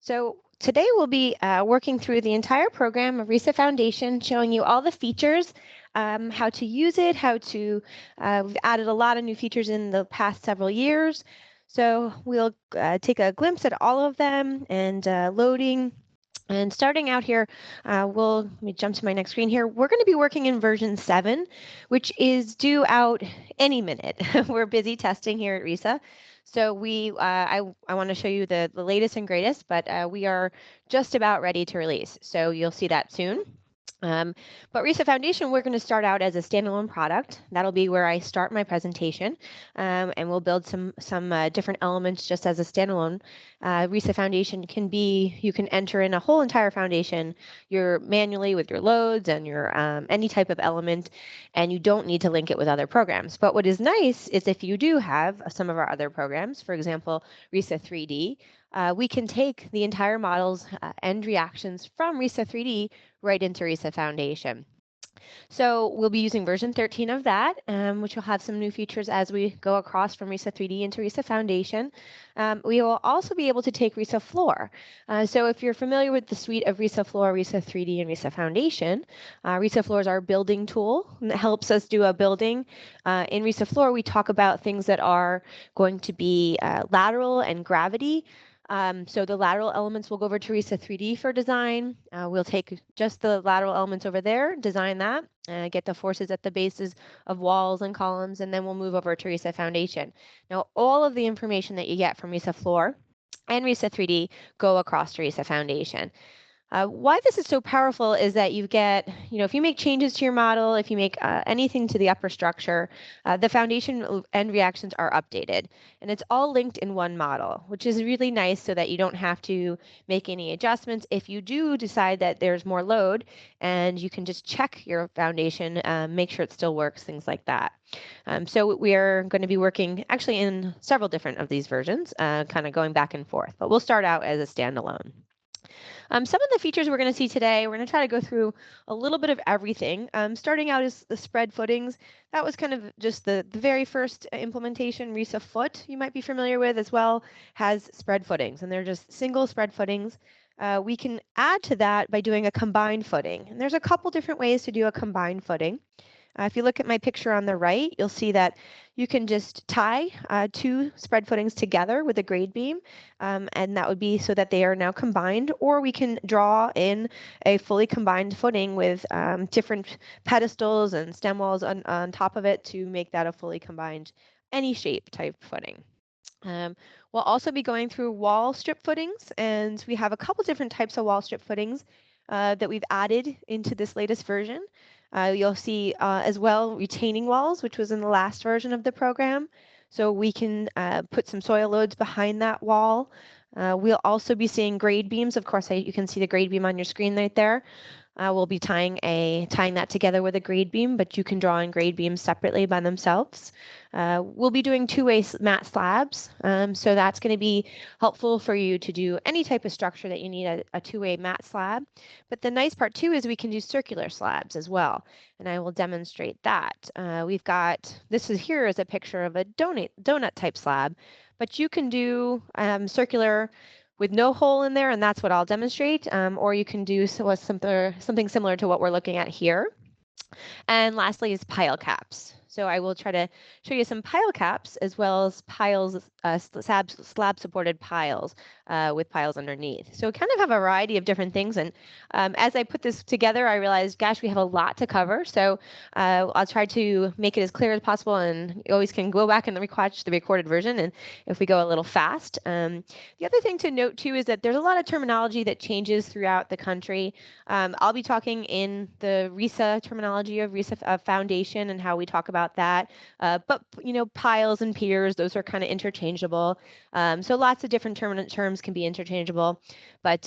So today we'll be working through the entire program of RISA Foundation, showing you all the features, how to use it, we've added a lot of new features in the past several years. So we'll take a glimpse at all of them and loading. And starting out here, let me jump to my next screen here. We're going to be working in version 7, which is due out any minute. We're busy testing here at RISA. So I want to show you the latest and greatest, but we are just about ready to release. So you'll see that soon. But RISA Foundation, we're going to start out as a standalone product. That'll be where I start my presentation, and we'll build some different elements just as a standalone. RISA Foundation you can enter in a whole entire foundation manually with your loads and your any type of element, and you don't need to link it with other programs. But what is nice is if you do have some of our other programs, for example, RISA-3D, we can take the entire models and reactions from RISA-3D right into RISA Foundation. So we'll be using version 13 of that, which will have some new features as we go across from RISA-3D into RISA Foundation. We will also be able to take RISAFloor. So if you're familiar with the suite of RISAFloor, RISA-3D, and RISA Foundation, RISAFloor is our building tool that helps us do a building. In RISAFloor, we talk about things that are going to be lateral and gravity. So the lateral elements will go over to RISA-3D for design. We'll take just the lateral elements over there, design that, get the forces at the bases of walls and columns, and then we'll move over to RISA Foundation. Now, all of the information that you get from RISAFloor and RISA-3D go across to RISA Foundation. Why this is so powerful is that you get, if you make changes to your model, if you make anything to the upper structure, the foundation and reactions are updated. And it's all linked in one model, which is really nice so that you don't have to make any adjustments. If you do decide that there's more load, and you can just check your foundation, make sure it still works, things like that. So we are going to be working actually in several different of these versions, kind of going back and forth. But we'll start out as a standalone. Some of the features we're going to see today, we're going to try to go through a little bit of everything. Starting out is the spread footings. That was kind of just the very first implementation. RISAFoot, you might be familiar with as well, has spread footings, and they're just single spread footings. We can add to that by doing a combined footing. And there's a couple different ways to do a combined footing. If you look at my picture on the right, you'll see that you can just tie two spread footings together with a grade beam, and that would be so that they are now combined, or we can draw in a fully combined footing with different pedestals and stem walls on top of it to make that a fully combined any shape type footing. We'll also be going through wall strip footings, and we have a couple different types of wall strip footings that we've added into this latest version. You'll see as well retaining walls, which was in the last version of the program. So we can put some soil loads behind that wall. We'll also be seeing grade beams. Of course, you can see the grade beam on your screen right there. We'll be tying that together with a grade beam, but you can draw in grade beams separately by themselves. We'll be doing two-way mat slabs, so that's going to be helpful for you to do any type of structure that you need a two-way mat slab. But the nice part too is we can do circular slabs as well, and I will demonstrate that. This here is a picture of a donut type slab, but you can do circular with no hole in there, and that's what I'll demonstrate, or you can do something similar to what we're looking at here. And lastly is pile caps. So I will try to show you some pile caps as well as piles, slab-supported piles with piles underneath. So we kind of have a variety of different things. And as I put this together, I realized, gosh, we have a lot to cover. So I'll try to make it as clear as possible. And you always can go back and watch the recorded version. And if we go a little fast. The other thing to note, too, is that there's a lot of terminology that changes throughout the country. I'll be talking in the RISA terminology of RISA Foundation and how we talk about that, but piles and piers, those are kind of interchangeable. So lots of different terms can be interchangeable, but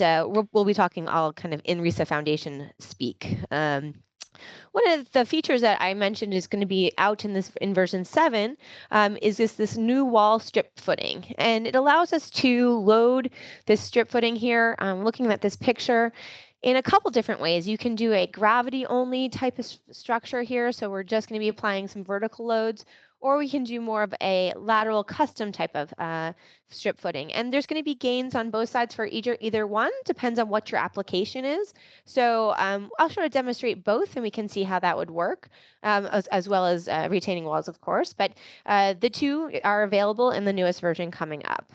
we'll be talking all kind of in RISA Foundation speak. One of the features that I mentioned is going to be out in version 7 is this new wall strip footing, and it allows us to load this strip footing here. Looking at this picture, in a couple different ways. You can do a gravity only type of structure here. So we're just going to be applying some vertical loads, or we can do more of a lateral custom type of strip footing. And there's going to be gains on both sides for either one, depends on what your application is. So I'll sort of demonstrate both and we can see how that would work, as well as retaining walls, of course. But the two are available in the newest version coming up.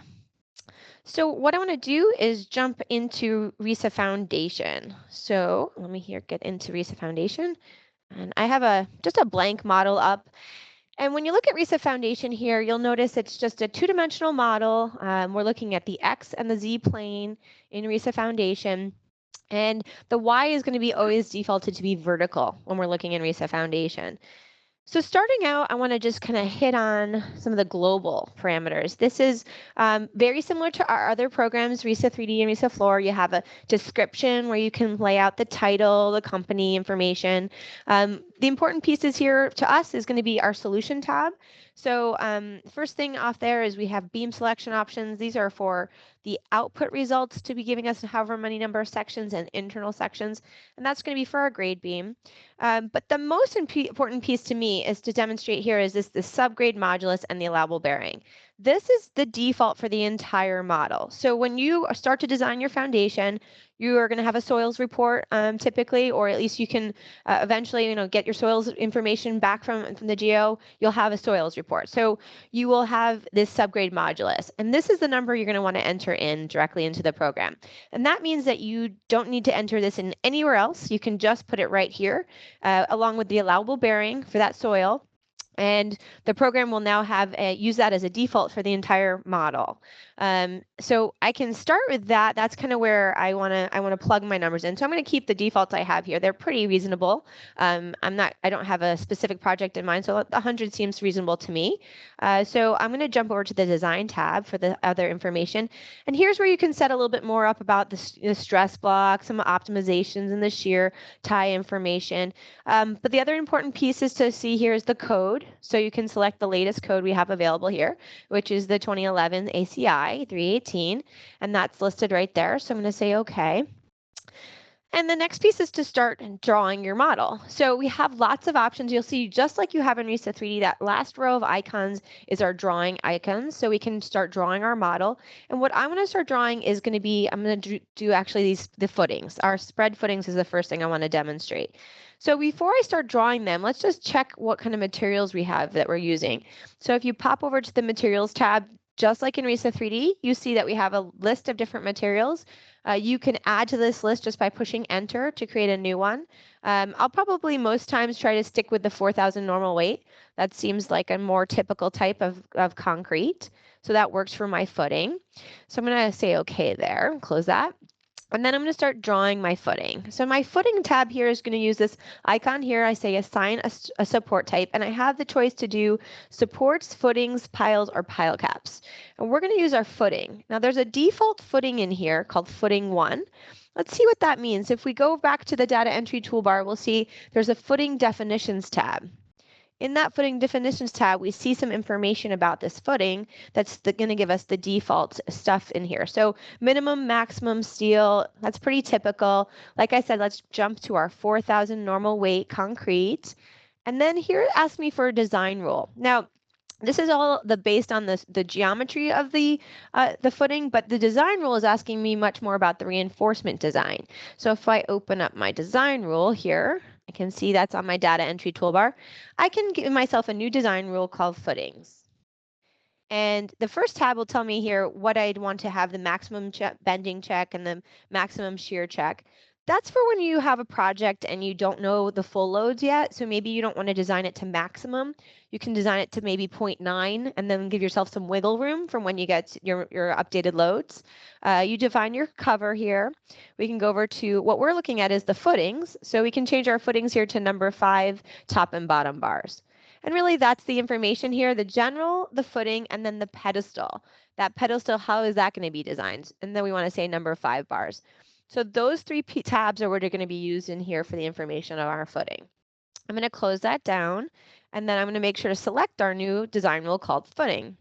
So what I want to do is jump into RISAFoundation. So let me here get into RISAFoundation. And I have just a blank model up. And when you look at RISAFoundation here, you'll notice it's just a two-dimensional model. We're looking at the X and the Z plane in RISAFoundation. And the Y is going to be always defaulted to be vertical when we're looking in RISAFoundation. So starting out, I want to just kind of hit on some of the global parameters. This is very similar to our other programs, RISA-3D and RISAFloor. You have a description where you can lay out the title, the company information. The important pieces here to us is going to be our solution tab. So first thing off there is we have beam selection options. These are for the output results to be giving us however many number of sections and internal sections, and that's going to be for our grade beam. But the most important piece to me is to demonstrate here is the subgrade modulus and the allowable bearing. This is the default for the entire model. So when you start to design your foundation, you are going to have a soils report typically, or at least you can eventually, get your soils information back from the geo. You'll have a soils report. So you will have this subgrade modulus, and this is the number you're going to want to enter in directly into the program. And that means that you don't need to enter this in anywhere else. You can just put it right here, along with the allowable bearing for that soil. And the program will now use that as a default for the entire model. So I can start with that. That's kind of where I want to plug my numbers in. So I'm going to keep the defaults I have here. They're pretty reasonable. I don't have a specific project in mind, so the 100 seems reasonable to me. So I'm going to jump over to the design tab for the other information. And here's where you can set a little bit more up about the stress block, some optimizations, and the shear tie information. But the other important pieces to see here is the code. So you can select the latest code we have available here, which is the 2011 ACI 318, and that's listed right there. So I'm going to say OK. And the next piece is to start drawing your model. So we have lots of options. You'll see, just like you have in RISA-3D, that last row of icons is our drawing icons. So we can start drawing our model. And what I'm going to start drawing is going to be, I'm going to do actually the footings. Our spread footings is the first thing I want to demonstrate. So before I start drawing them, let's just check what kind of materials we have that we're using. So if you pop over to the materials tab, just like in RISA-3D, you see that we have a list of different materials. You can add to this list just by pushing enter to create a new one. I'll probably most times try to stick with the 4,000 normal weight. That seems like a more typical type of concrete. So that works for my footing. So I'm going to say OK there, close that. And then I'm going to start drawing my footing. So my footing tab here is going to use this icon here. I say assign a support type, and I have the choice to do supports, footings, piles, or pile caps. And we're going to use our footing. Now there's a default footing in here called footing 1. Let's see what that means. If we go back to the data entry toolbar, we'll see there's a footing definitions tab. In that footing definitions tab, we see some information about this footing that's going to give us the default stuff in here. So minimum, maximum steel, that's pretty typical. Like I said, let's jump to our 4,000 normal weight concrete. And then here it asks me for a design rule. Now, this is all based on the geometry of the footing, but the design rule is asking me much more about the reinforcement design. So if I open up my design rule here, I can see that's on my data entry toolbar. I can give myself a new design rule called footings. And the first tab will tell me here what I'd want to have the maximum bending check and the maximum shear check. That's for when you have a project and you don't know the full loads yet. So maybe you don't want to design it to maximum. You can design it to maybe 0.9 and then give yourself some wiggle room from when you get your updated loads. You define your cover here. We can go over to what we're looking at is the footings. So we can change our footings here to number 5 top and bottom bars. And really that's the information here, the general, the footing, and then the pedestal. That pedestal, how is that going to be designed? And then we want to say number 5 bars. So those 3 tabs are what are going to be used in here for the information of our footing. I'm going to close that down, and then I'm going to make sure to select our new design rule called footing.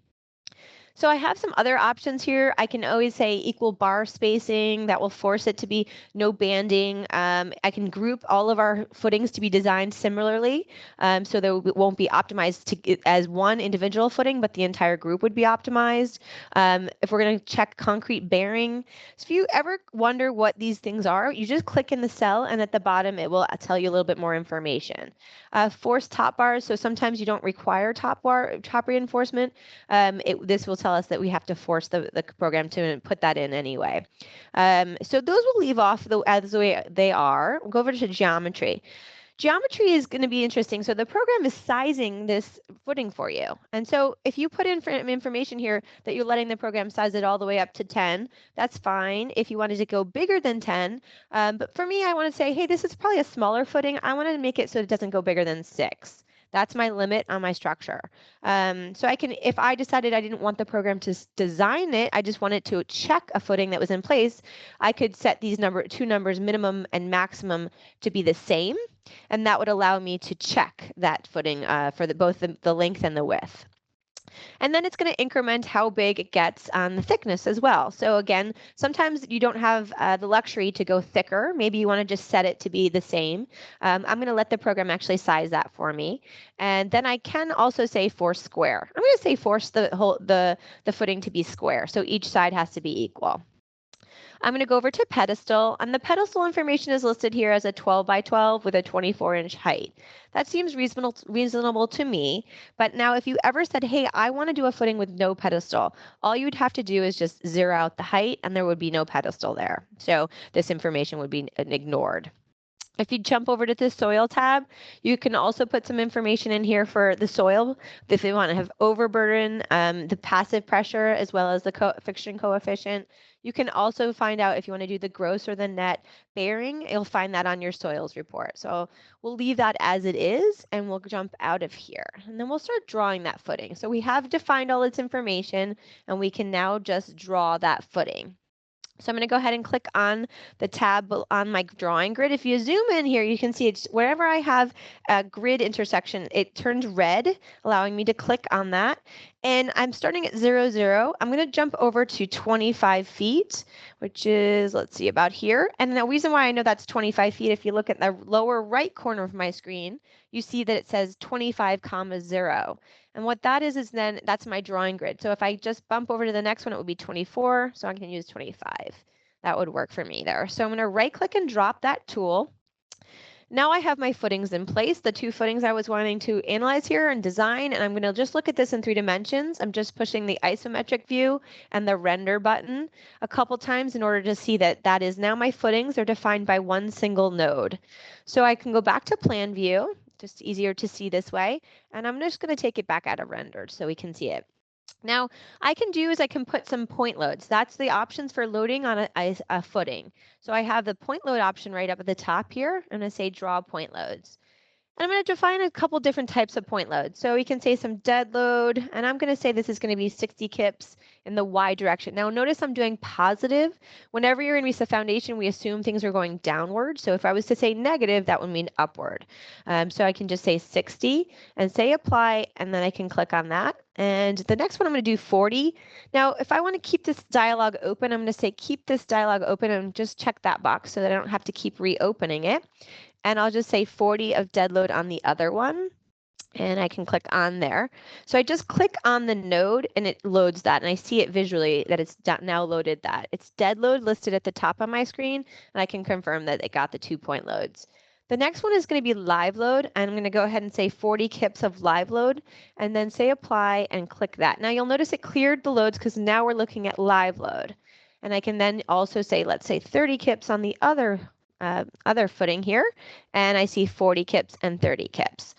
So I have some other options here. I can always say equal bar spacing. That will force it to be no banding. I can group all of our footings to be designed similarly, so that it won't be optimized as one individual footing, but the entire group would be optimized. If we're going to check concrete bearing, so if you ever wonder what these things are, you just click in the cell, and at the bottom it will tell you a little bit more information. Forced top bars, so sometimes you don't require top reinforcement. This will tell us that we have to force the program to put that in anyway. So those will leave off as the way they are. We'll go over to geometry. Geometry is going to be interesting. So the program is sizing this footing for you. And so if you put in information here that you're letting the program size it all the way up to 10, that's fine if you wanted to go bigger than 10. But for me, I want to say, hey, this is probably a smaller footing. I want to make it so it doesn't go bigger than 6. That's my limit on my structure. So I can, if I decided I didn't want the program to design it, I just wanted to check a footing that was in place, I could set these two numbers, minimum and maximum, to be the same. And that would allow me to check that footing for both the length and the width. And then it's going to increment how big it gets on the thickness as well. So again, sometimes you don't have the luxury to go thicker. Maybe you want to just set it to be the same. I'm going to let the program actually size that for me. And then I can also say force square. I'm going to say force the footing to be square. So each side has to be equal. I'm going to go over to pedestal, and the pedestal information is listed here as a 12 by 12 with a 24-inch height. That seems reasonable to me, but now if you ever said, hey, I want to do a footing with no pedestal, all you would have to do is just zero out the height and there would be no pedestal there. So this information would be ignored. If you jump over to the soil tab, you can also put some information in here for the soil. If you want to have overburden, the passive pressure, as well as the friction coefficient. You can also find out if you want to do the gross or the net bearing. You'll find that on your soils report. So we'll leave that as it is, and we'll jump out of here. And then we'll start drawing that footing. So we have defined all its information, and we can now just draw that footing. So I'm going to go ahead and click on the tab on my drawing grid. If you zoom in here, you can see it's wherever I have a grid intersection, it turns red, allowing me to click on that. And I'm starting at 0, 0. I'm going to jump over to 25 feet, which is, let's see, about here. And the reason why I know that's 25 feet, if you look at the lower right corner of my screen, you see that it says 25, 0. And what that is then that's my drawing grid. So if I just bump over to the next one, it would be 24. So I can use 25. That would work for me there. So I'm going to right click and drop that tool. Now I have my footings in place, the two footings I was wanting to analyze here and design, and I'm going to just look at this in 3 dimensions. I'm just pushing the isometric view and the render button a couple times in order to see that that is now my footings are defined by one single node. So I can go back to plan view, just easier to see this way, and I'm just going to take it back out of rendered so we can see it. Now, I can put some point loads. That's the options for loading on a footing. So I have the point load option right up at the top here. I'm going to say draw point loads. And I'm going to define a couple different types of point loads. So we can say some dead load, and I'm going to say this is going to be 60 kips in the Y direction. Now notice I'm doing positive. Whenever you're in RISAFoundation, we assume things are going downward. So if I was to say negative, that would mean upward. So I can just say 60 and say apply, and then I can click on that. And the next one I'm going to do 40. Now, if I want to keep this dialog open, I'm going to say keep this dialog open and just check that box so that I don't have to keep reopening it. And I'll just say 40 of dead load on the other one. And I can click on there. So I just click on the node and it loads that. And I see it visually that it's now loaded that. It's dead load listed at the top of my screen. And I can confirm that it got the 2-point loads. The next one is going to be live load. I'm going to go ahead and say 40 kips of live load and then say apply and click that. Now you'll notice it cleared the loads because now we're looking at live load. And I can then also say, let's say 30 kips on the other footing here, and I see 40 kips and 30 kips.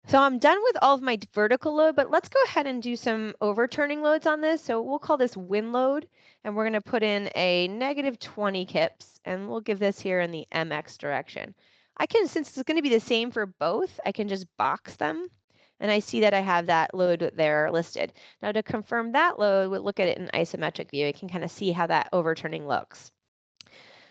So I'm done with all of my vertical load, but let's go ahead and do some overturning loads on this. So we'll call this wind load, and we're going to put in a negative 20 kips, and we'll give this here in the MX direction. Since it's going to be the same for both, I can just box them, and I see that I have that load there listed. Now to confirm that load, we'll look at it in isometric view. I can kind of see how that overturning looks.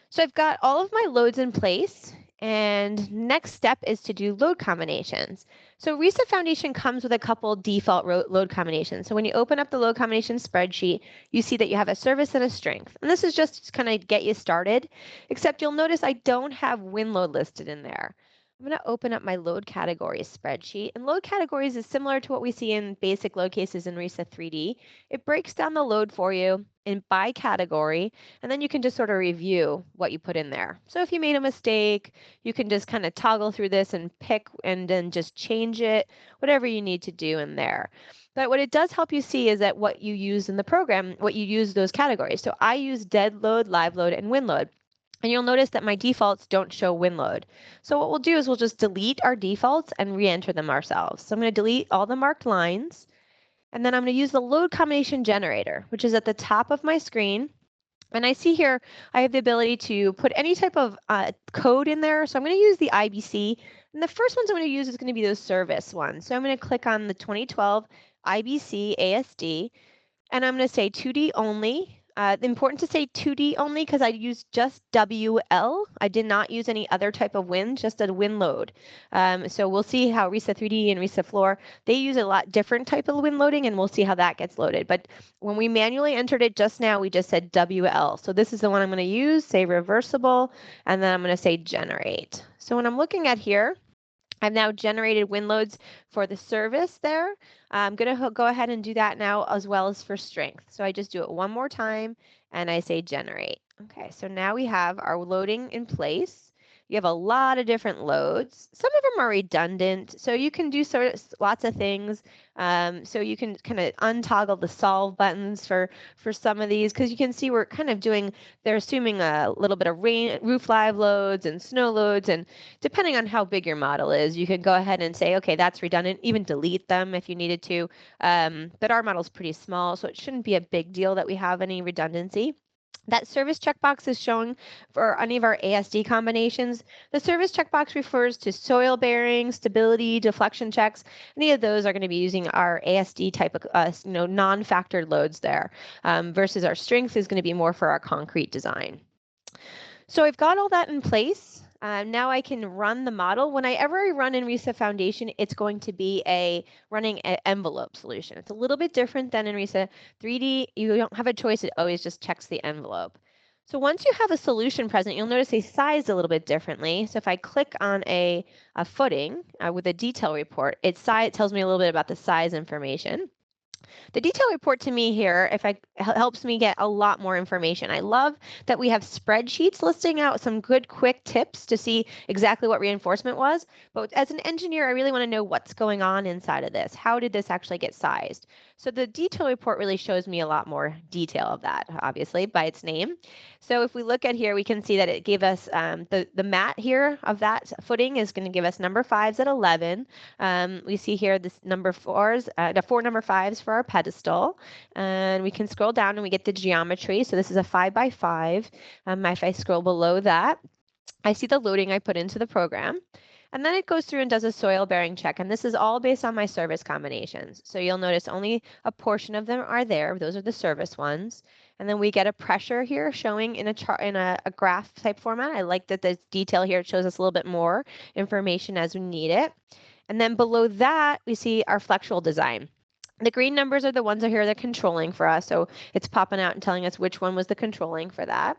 So I've got all of my loads in place, And next step is to do load combinations. So RISAFoundation comes with a couple default load combinations. So when you open up the load combination spreadsheet, you see that you have a service and a strength. And this is just to kind of get you started, except you'll notice I don't have win load listed in there. I'm going to open up my load categories spreadsheet. And load categories is similar to what we see in basic load cases in RISA-3D. It breaks down the load for you by category, and then you can just sort of review what you put in there. So if you made a mistake, you can just kind of toggle through this and pick and then just change it, whatever you need to do in there. But what it does help you see is that what you use in the program, what you use those categories. So I use dead load, live load, and win load. And you'll notice that my defaults don't show win load. So what we'll do is we'll just delete our defaults and re-enter them ourselves. So I'm going to delete all the marked lines. And then I'm going to use the load combination generator, which is at the top of my screen. And I see here I have the ability to put any type of code in there. So I'm going to use the IBC. And the first ones I'm going to use is going to be those service ones. So I'm going to click on the 2012 IBC ASD. And I'm going to say 2D only. Important to say 2D only because I used just WL. I did not use any other type of win, just a win load. So we'll see how RISA-3D and RISAFloor, they use a lot different type of win loading, and we'll see how that gets loaded. But when we manually entered it just now, we just said WL. So this is the one I'm going to use, say reversible, and then I'm going to say generate. So when I'm looking at here, I've now generated win loads for the service there. I'm going to go ahead and do that now as well as for strength. So I just do it one more time and I say generate. Okay, so now we have our loading in place. You have a lot of different loads. Some of them are redundant, so you can do lots of things. So you can kind of untoggle the solve buttons for some of these, because you can see we're kind of doing, they're assuming a little bit of roof live loads and snow loads, and depending on how big your model is, you can go ahead and say, okay, that's redundant, even delete them if you needed to. But our model is pretty small, so it shouldn't be a big deal that we have any redundancy. That service checkbox is shown for any of our ASD combinations. The service checkbox refers to soil bearing, stability, deflection checks. Any of those are going to be using our ASD type of non-factored loads there, versus our strength is going to be more for our concrete design. So I've got all that in place. Now I can run the model. Whenever I run in RISAFoundation, it's going to be running an envelope solution. It's a little bit different than in RISA-3D. You don't have a choice. It always just checks the envelope. So once you have a solution present, you'll notice they sized a little bit differently. So if I click on a footing with a detail report, it tells me a little bit about the size information. The detail report to me here, helps me get a lot more information. I love that we have spreadsheets listing out some good quick tips to see exactly what reinforcement was. But as an engineer, I really want to know what's going on inside of this. How did this actually get sized? So the detail report really shows me a lot more detail of that, obviously, by its name. So if we look at here, we can see that it gave us the mat here of that footing is going to give us number 5s at 11. We see here this number 4s, the 4 number 5s for our pedestal. And we can scroll down and we get the geometry. So this is a 5x5. If I scroll below that, I see the loading I put into the program. And then it goes through and does a soil bearing check. And this is all based on my service combinations. So you'll notice only a portion of them are there. Those are the service ones. And then we get a pressure here showing in a chart, in a graph type format. I like that the detail here shows us a little bit more information as we need it. And then below that, we see our flexural design. The green numbers are the ones that here they're controlling for us. So it's popping out and telling us which one was the controlling for that.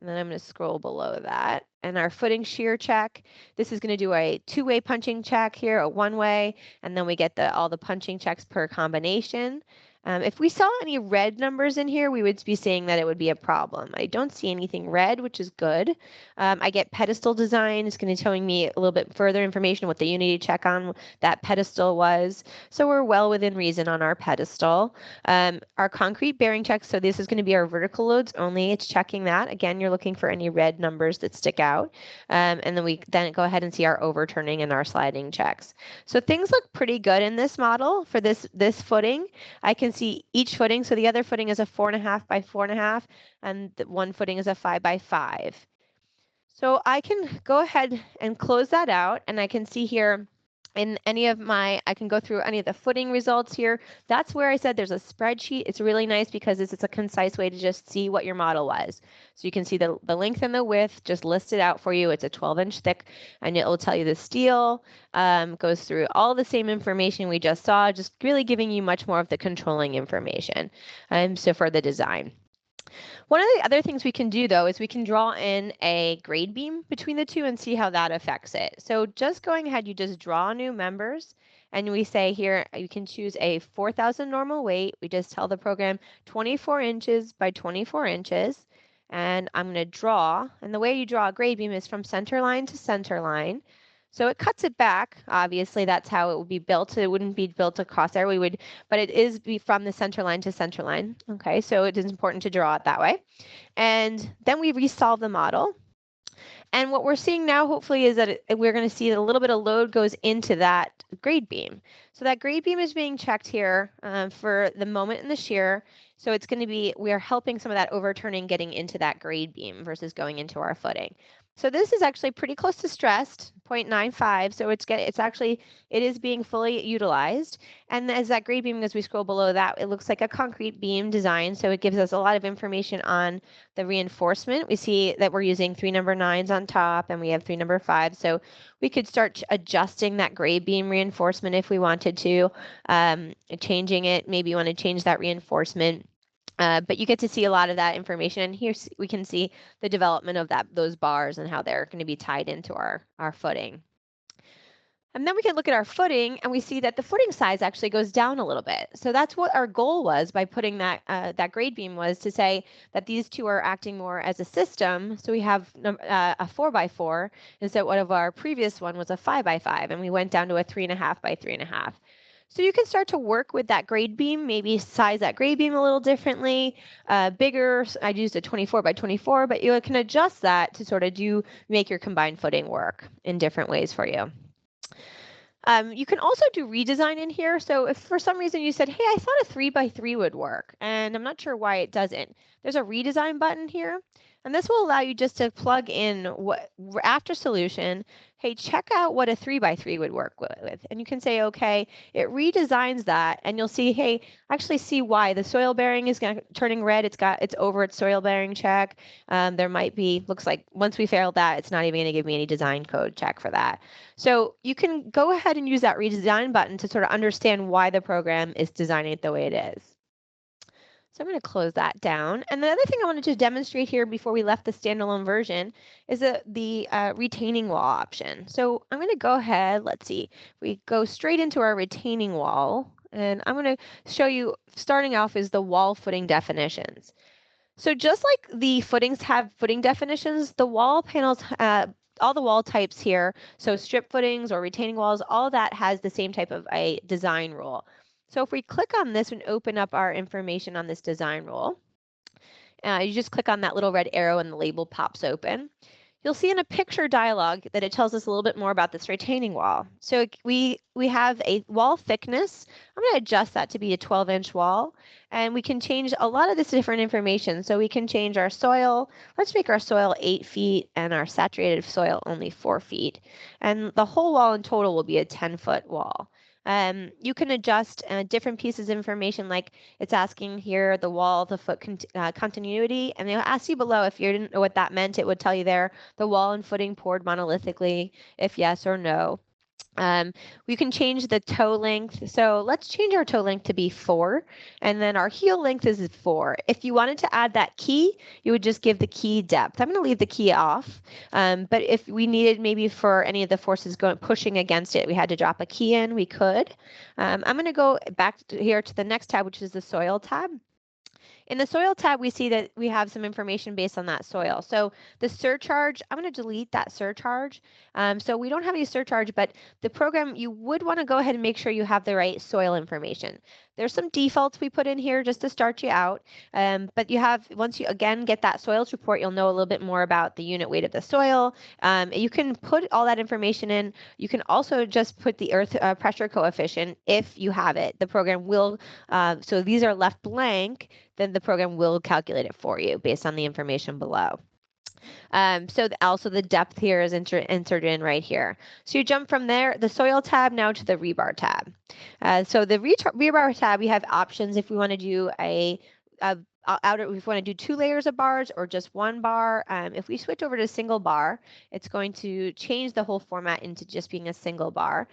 And then I'm going to scroll below that. And our footing shear check, this is going to do a 2-way punching check here, a 1-way, and then we get all the punching checks per combination. If we saw any red numbers in here, we would be saying that it would be a problem. I don't see anything red, which is good. I get pedestal design. It's going to be showing me a little bit further information what the unity check on that pedestal was. So we're well within reason on our pedestal. Our concrete bearing check, so this is going to be our vertical loads only. It's checking that. Again, you're looking for any red numbers that stick out. And then we go ahead and see our overturning and our sliding checks. So things look pretty good in this model for this footing. I can see each footing. So the other footing is a 4.5 by 4.5, and the one footing is a 5 by 5. So I can go ahead and close that out, and I can see here in any of my, I can go through any of the footing results here. That's where I said there's a spreadsheet. It's really nice because it's a concise way to just see what your model was. So you can see the length and the width just listed out for you. It's a 12-inch thick, and it will tell you the steel, goes through all the same information we just saw, just really giving you much more of the controlling information. So for the design. One of the other things we can do, though, is we can draw in a grade beam between the two and see how that affects it. So just going ahead, you just draw new members, and we say here, you can choose a 4,000 normal weight. We just tell the program 24 inches by 24 inches, and I'm going to draw, and the way you draw a grade beam is from center line to center line. So it cuts it back. Obviously, that's how it would be built. It wouldn't be built across there. But it is be from the center line to center line. Okay, so it is important to draw it that way. And then we resolve the model. And what we're seeing now, hopefully, is that we're going to see that a little bit of load goes into that grade beam. So that grade beam is being checked here for the moment in the shear. So it's going to be, we are helping some of that overturning getting into that grade beam versus going into our footing. So this is actually pretty close to stressed, 0.95. So it is being fully utilized. And as that grade beam, as we scroll below that, it looks like a concrete beam design. So it gives us a lot of information on the reinforcement. We see that we're using 3 number 9s on top, and we have 3 number 5s. So we could start adjusting that grade beam reinforcement if we wanted to, changing it. Maybe you want to change that reinforcement. But you get to see a lot of that information, and here we can see the development of those bars and how they're going to be tied into our footing. And then we can look at our footing, and we see that the footing size actually goes down a little bit. So that's what our goal was by putting that grade beam, was to say that these two are acting more as a system. So we have a 4x4 instead of what of our previous one was a 5x5, and we went down to a 3.5 by 3.5. So you can start to work with that grade beam, maybe size that grade beam a little differently, bigger. I used a 24 by 24, but you can adjust that to sort of make your combined footing work in different ways for you. You can also do redesign in here. So if for some reason you said, hey, I thought a 3x3 would work, and I'm not sure why it doesn't, there's a redesign button here. And this will allow you just to plug in after solution, hey, check out what a 3x3 would work with. And you can say, okay, it redesigns that, and you'll see, hey, actually see why the soil bearing is turning red. It's over its soil bearing check. There might be, looks like once we failed that, it's not even going to give me any design code check for that. So you can go ahead and use that redesign button to sort of understand why the program is designing it the way it is. So I'm going to close that down. And the other thing I wanted to demonstrate here before we left the standalone version is the retaining wall option. So I'm going to go ahead, let's see, we go straight into our retaining wall, and I'm going to show you, starting off is the wall footing definitions. So just like the footings have footing definitions, the wall panels, all the wall types here, so strip footings or retaining walls, all that has the same type of a design rule. So if we click on this and open up our information on this design rule, you just click on that little red arrow and the label pops open. You'll see in a picture dialog that it tells us a little bit more about this retaining wall. So we have a wall thickness. I'm going to adjust that to be a 12-inch wall, and we can change a lot of this different information. So we can change our soil. Let's make our soil 8 feet and our saturated soil only 4 feet. And the whole wall in total will be a 10-foot wall. You can adjust different pieces of information, like it's asking here the wall, the foot continuity, and they'll ask you below if you didn't know what that meant. It would tell you there the wall and footing poured monolithically, if yes or no. We can change the toe length. So let's change our toe length to be 4, and then our heel length is 4. If you wanted to add that key, you would just give the key depth. I'm going to leave the key off, but if we needed maybe for any of the forces pushing against it, we had to drop a key in, we could. I'm going to go back here to the next tab, which is the soil tab. In the soil tab, we see that we have some information based on that soil. So the surcharge, I'm going to delete that surcharge. So we don't have any surcharge, but the program, you would want to go ahead and make sure you have the right soil information. There's some defaults we put in here just to start you out. But once you again get that soils report, you'll know a little bit more about the unit weight of the soil. You can put all that information in. You can also just put the earth pressure coefficient if you have it. The program will, so these are left blank, then the program will calculate it for you based on the information below. Also the depth here is entered in right here. So you jump from there, the soil tab, now to the rebar tab. So the rebar tab, we have options if we want to do a if we want to do 2 layers of bars or just 1 bar. If we switch over to single bar, it's going to change the whole format into just being a single bar.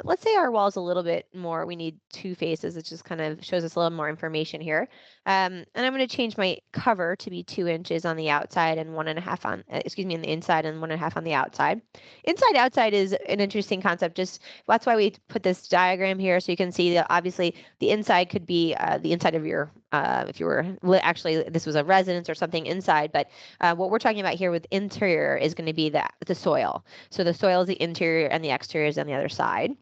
Let's say our wall is a little bit more, we need 2 faces. It just kind of shows us a little more information here. And I'm going to change my cover to be 2 inches on the outside and 1.5 on, on the inside and 1.5 on the outside. Inside outside is an interesting concept. Just that's why we put this diagram here, so you can see that obviously the inside could be the inside of your, if you were actually this was a residence or something inside, but what we're talking about here with interior is going to be the soil. So the soil is the interior and the exterior is on the other side.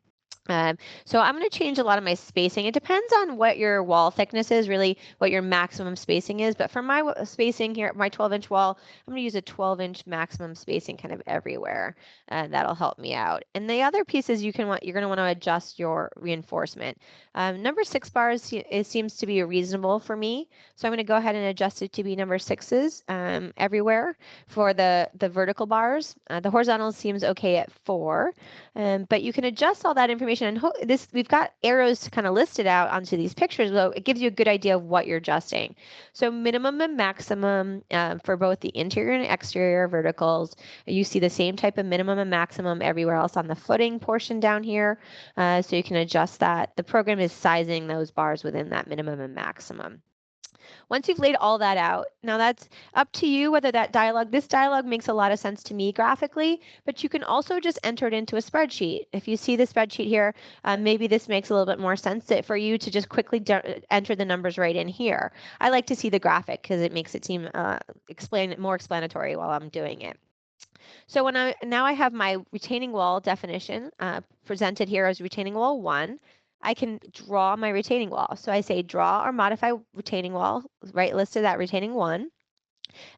So I'm going to change a lot of my spacing. It depends on what your wall thickness is, really what your maximum spacing is. But for my spacing here, my 12-inch wall, I'm going to use a 12-inch maximum spacing kind of everywhere. That'll help me out. And the other piece is you're going to want to adjust your reinforcement. Number 6 bars, it seems to be reasonable for me. So I'm going to go ahead and adjust it to be number 6s everywhere for the vertical bars. The horizontal seems okay at 4. But you can adjust all that information, and we've got arrows to kind of list it out onto these pictures, so it gives you a good idea of what you're adjusting. So minimum and maximum for both the interior and exterior verticals. You see the same type of minimum and maximum everywhere else on the footing portion down here, so you can adjust that. The program is sizing those bars within that minimum and maximum. Once you've laid all that out, now that's up to you whether this dialogue makes a lot of sense to me graphically, but you can also just enter it into a spreadsheet. If you see the spreadsheet here, maybe this makes a little bit more sense for you to just quickly enter the numbers right in here. I like to see the graphic because it makes it seem more explanatory while I'm doing it. So now I have my retaining wall definition presented here as retaining wall 1. I can draw my retaining wall. So I say draw or modify retaining wall, right listed at retaining 1.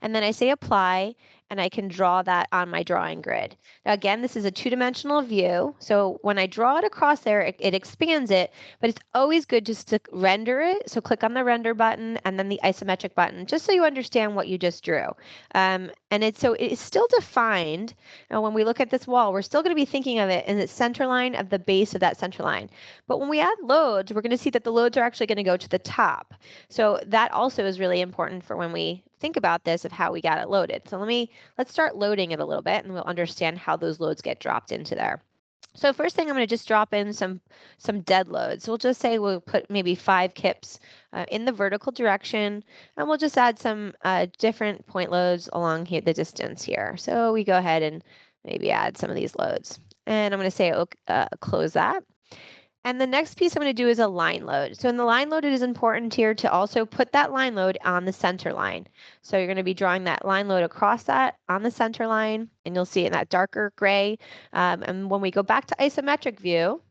And then I say apply, and I can draw that on my drawing grid. Now again, this is a 2-dimensional view, so when I draw it across there, it expands it, but it's always good just to render it. So click on the render button and then the isometric button, just so you understand what you just drew. And it's still defined. Now when we look at this wall, we're still going to be thinking of it in the center line of the base of that center line. But when we add loads, we're going to see that the loads are actually going to go to the top. So that also is really important for when we think about this of how we got it loaded. So let's start loading it a little bit, and we'll understand how those loads get dropped into there. So first thing, I'm going to just drop in some dead loads. We'll just say we'll put maybe 5 kips in the vertical direction, and we'll just add some different point loads along here, the distance here. So we go ahead and maybe add some of these loads. And I'm going to say close that. And the next piece I'm going to do is a line load. So in the line load, it is important here to also put that line load on the center line. So you're going to be drawing that line load across that on the center line, and you'll see it in that darker gray. And when we go back to isometric view,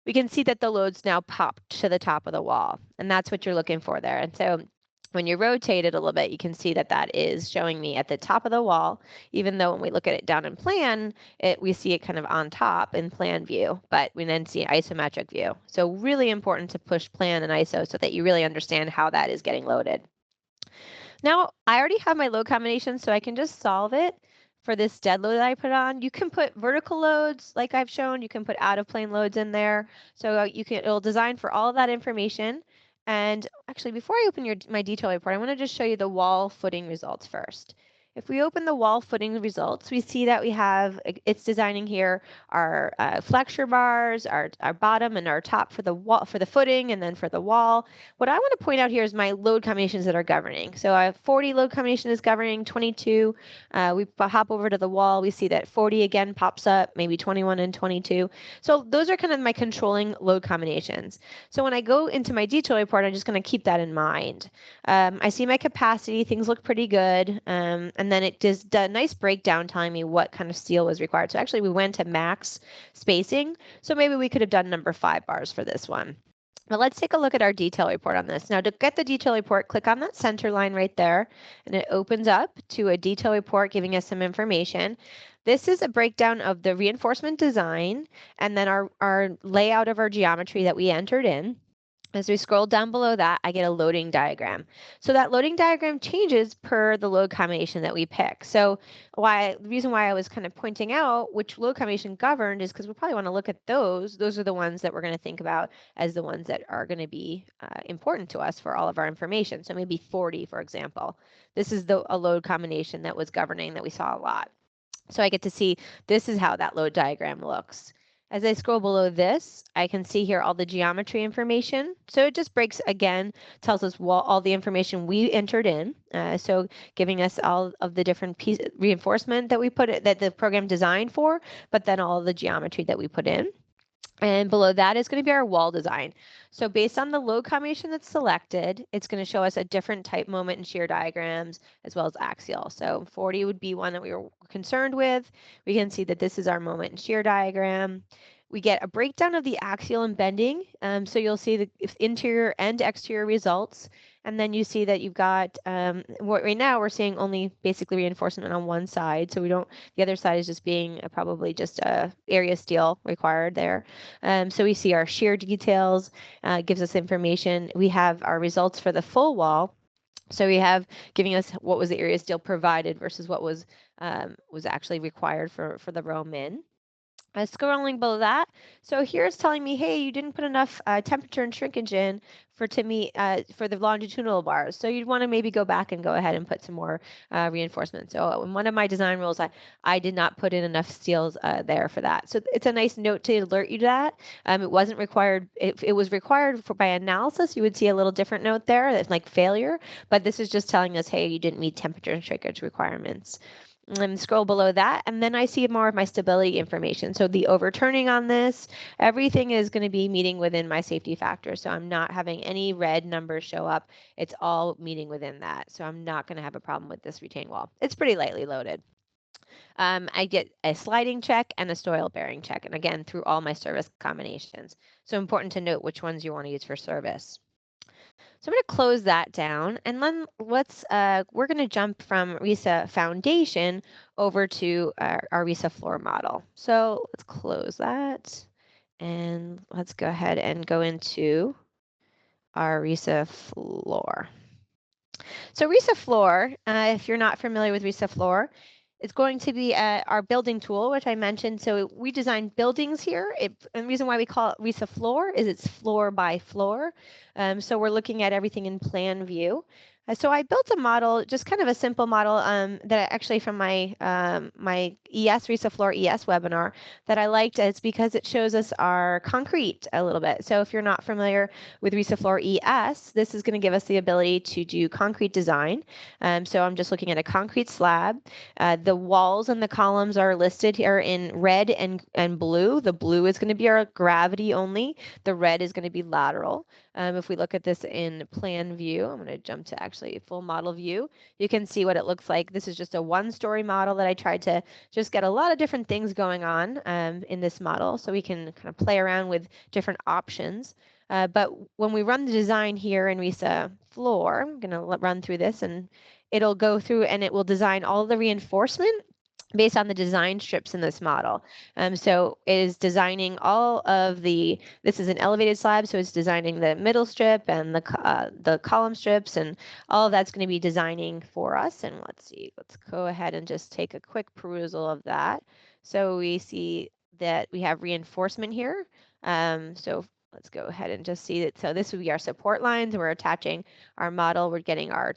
we can see that the loads now popped to the top of the wall, and that's what you're looking for there. And so when you rotate it a little bit, you can see that that is showing me at the top of the wall, even though when we look at it down in plan, we see it kind of on top in plan view, but we then see isometric view. So really important to push plan and ISO so that you really understand how that is getting loaded. Now, I already have my load combination, so I can just solve it for this dead load that I put on. You can put vertical loads like I've shown. You can put out of plane loads in there. So it'll design for all of that information. And actually, before I open my detail report, I want to just show you the wall footing results first. If we open the wall footing results, we see that it's designing here our flexure bars, our bottom and our top for the wall, for the footing, and then for the wall. What I want to point out here is my load combinations that are governing. So I have 40 load combination is governing, 22. We hop over to the wall, we see that 40 again pops up, maybe 21 and 22. So those are kind of my controlling load combinations. So when I go into my detail report, I'm just going to keep that in mind. I see my capacity, things look pretty good. And then it just does a nice breakdown telling me what kind of steel was required. So actually we went to max spacing. So maybe we could have done number 5 bars for this one. But let's take a look at our detail report on this. Now to get the detail report, click on that center line right there, and it opens up to a detail report giving us some information. This is a breakdown of the reinforcement design and then our layout of our geometry that we entered in. As we scroll down below that, I get a loading diagram. So that loading diagram changes per the load combination that we pick. So the reason why I was kind of pointing out which load combination governed is because we probably want to look at those. Those are the ones that we're going to think about as the ones that are going to be important to us for all of our information. So maybe 40, for example. This is a load combination that was governing that we saw a lot. So I get to see this is how that load diagram looks. As I scroll below this, I can see here all the geometry information. So it just breaks again, tells us all the information we entered in. So giving us all of the different reinforcement that we that the program designed for, but then all the geometry that we put in. And below that is going to be our wall design. So based on the load combination that's selected, it's going to show us a different type moment and shear diagrams as well as axial. So 40 would be one that we were concerned with. We can see that this is our moment and shear diagram. We get a breakdown of the axial and bending. So you'll see the interior and exterior results. And then you see that you've got, right now we're seeing only basically reinforcement on one side. So the other side is just being probably just area steel required there. So we see our shear details, gives us information. We have our results for the full wall. So we have giving us what was the area steel provided versus what was actually required for the row min. Scrolling below that, so here it's telling me, hey, you didn't put enough temperature and shrinkage in to meet for the longitudinal bars. So you'd want to maybe go back and go ahead and put some more reinforcement. So in one of my design rules, I did not put in enough steels there for that. So it's a nice note to alert you to that. It wasn't required. It was required by analysis. You would see a little different note there that's like failure, but this is just telling us, hey, you didn't meet temperature and shrinkage requirements. Scroll below that, and then I see more of my stability information. So the overturning on this, everything is going to be meeting within my safety factor. So I'm not having any red numbers show up. It's all meeting within that. So I'm not going to have a problem with this retaining wall. It's pretty lightly loaded. I get a sliding check and a soil bearing check, and again, through all my service combinations. So important to note which ones you want to use for service. So I'm going to close that down, and then we're going to jump from RISAFoundation over to our RISAFloor model. So let's close that, and let's go ahead and go into our RISAFloor. So RISAFloor, if you're not familiar with RISAFloor, it's going to be our building tool, which I mentioned. So we design buildings here. And the reason why we call it RISAFloor is it's floor by floor. So we're looking at everything in plan view. So I built a model, just kind of a simple model that actually from my my RISAFloor ES webinar that I liked. It's because it shows us our concrete a little bit. So if you're not familiar with RISAFloor ES, this is going to give us the ability to do concrete design. So I'm just looking at a concrete slab. The walls and the columns are listed here in red and blue. The blue is going to be our gravity only. The red is going to be lateral. If we look at this in plan view, I'm going to jump to actually full model view. You can see what it looks like. This is just a one-story model that I tried to just get a lot of different things going on in this model, so we can kind of play around with different options. But when we run the design here in RISAFloor, I'm going to run through this, and it'll go through and it will design all the reinforcement based on the design strips in this model. So it is designing all of this is an elevated slab, so it's designing the middle strip and the column strips, and all of that's going to be designing for us. And let's go ahead and just take a quick perusal of that. So we see that we have reinforcement here. So let's go ahead and just see that. So this would be our support lines. We're attaching our model. We're getting our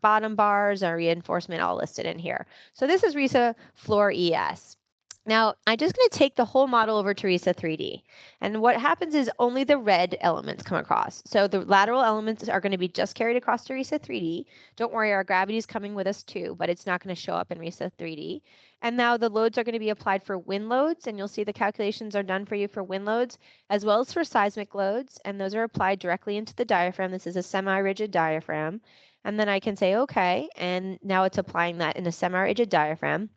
bottom bars, our reinforcement all listed in here. So this is RISAFloor ES. Now, I'm just going to take the whole model over to RISA-3D. And what happens is only the red elements come across. So the lateral elements are going to be just carried across to RISA-3D. Don't worry, our gravity is coming with us too, but it's not going to show up in RISA-3D. And now the loads are going to be applied for wind loads, and you'll see the calculations are done for you for wind loads, as well as for seismic loads, and those are applied directly into the diaphragm. This is a semi-rigid diaphragm. And then I can say, okay, and now it's applying that in a semi-rigid diaphragm.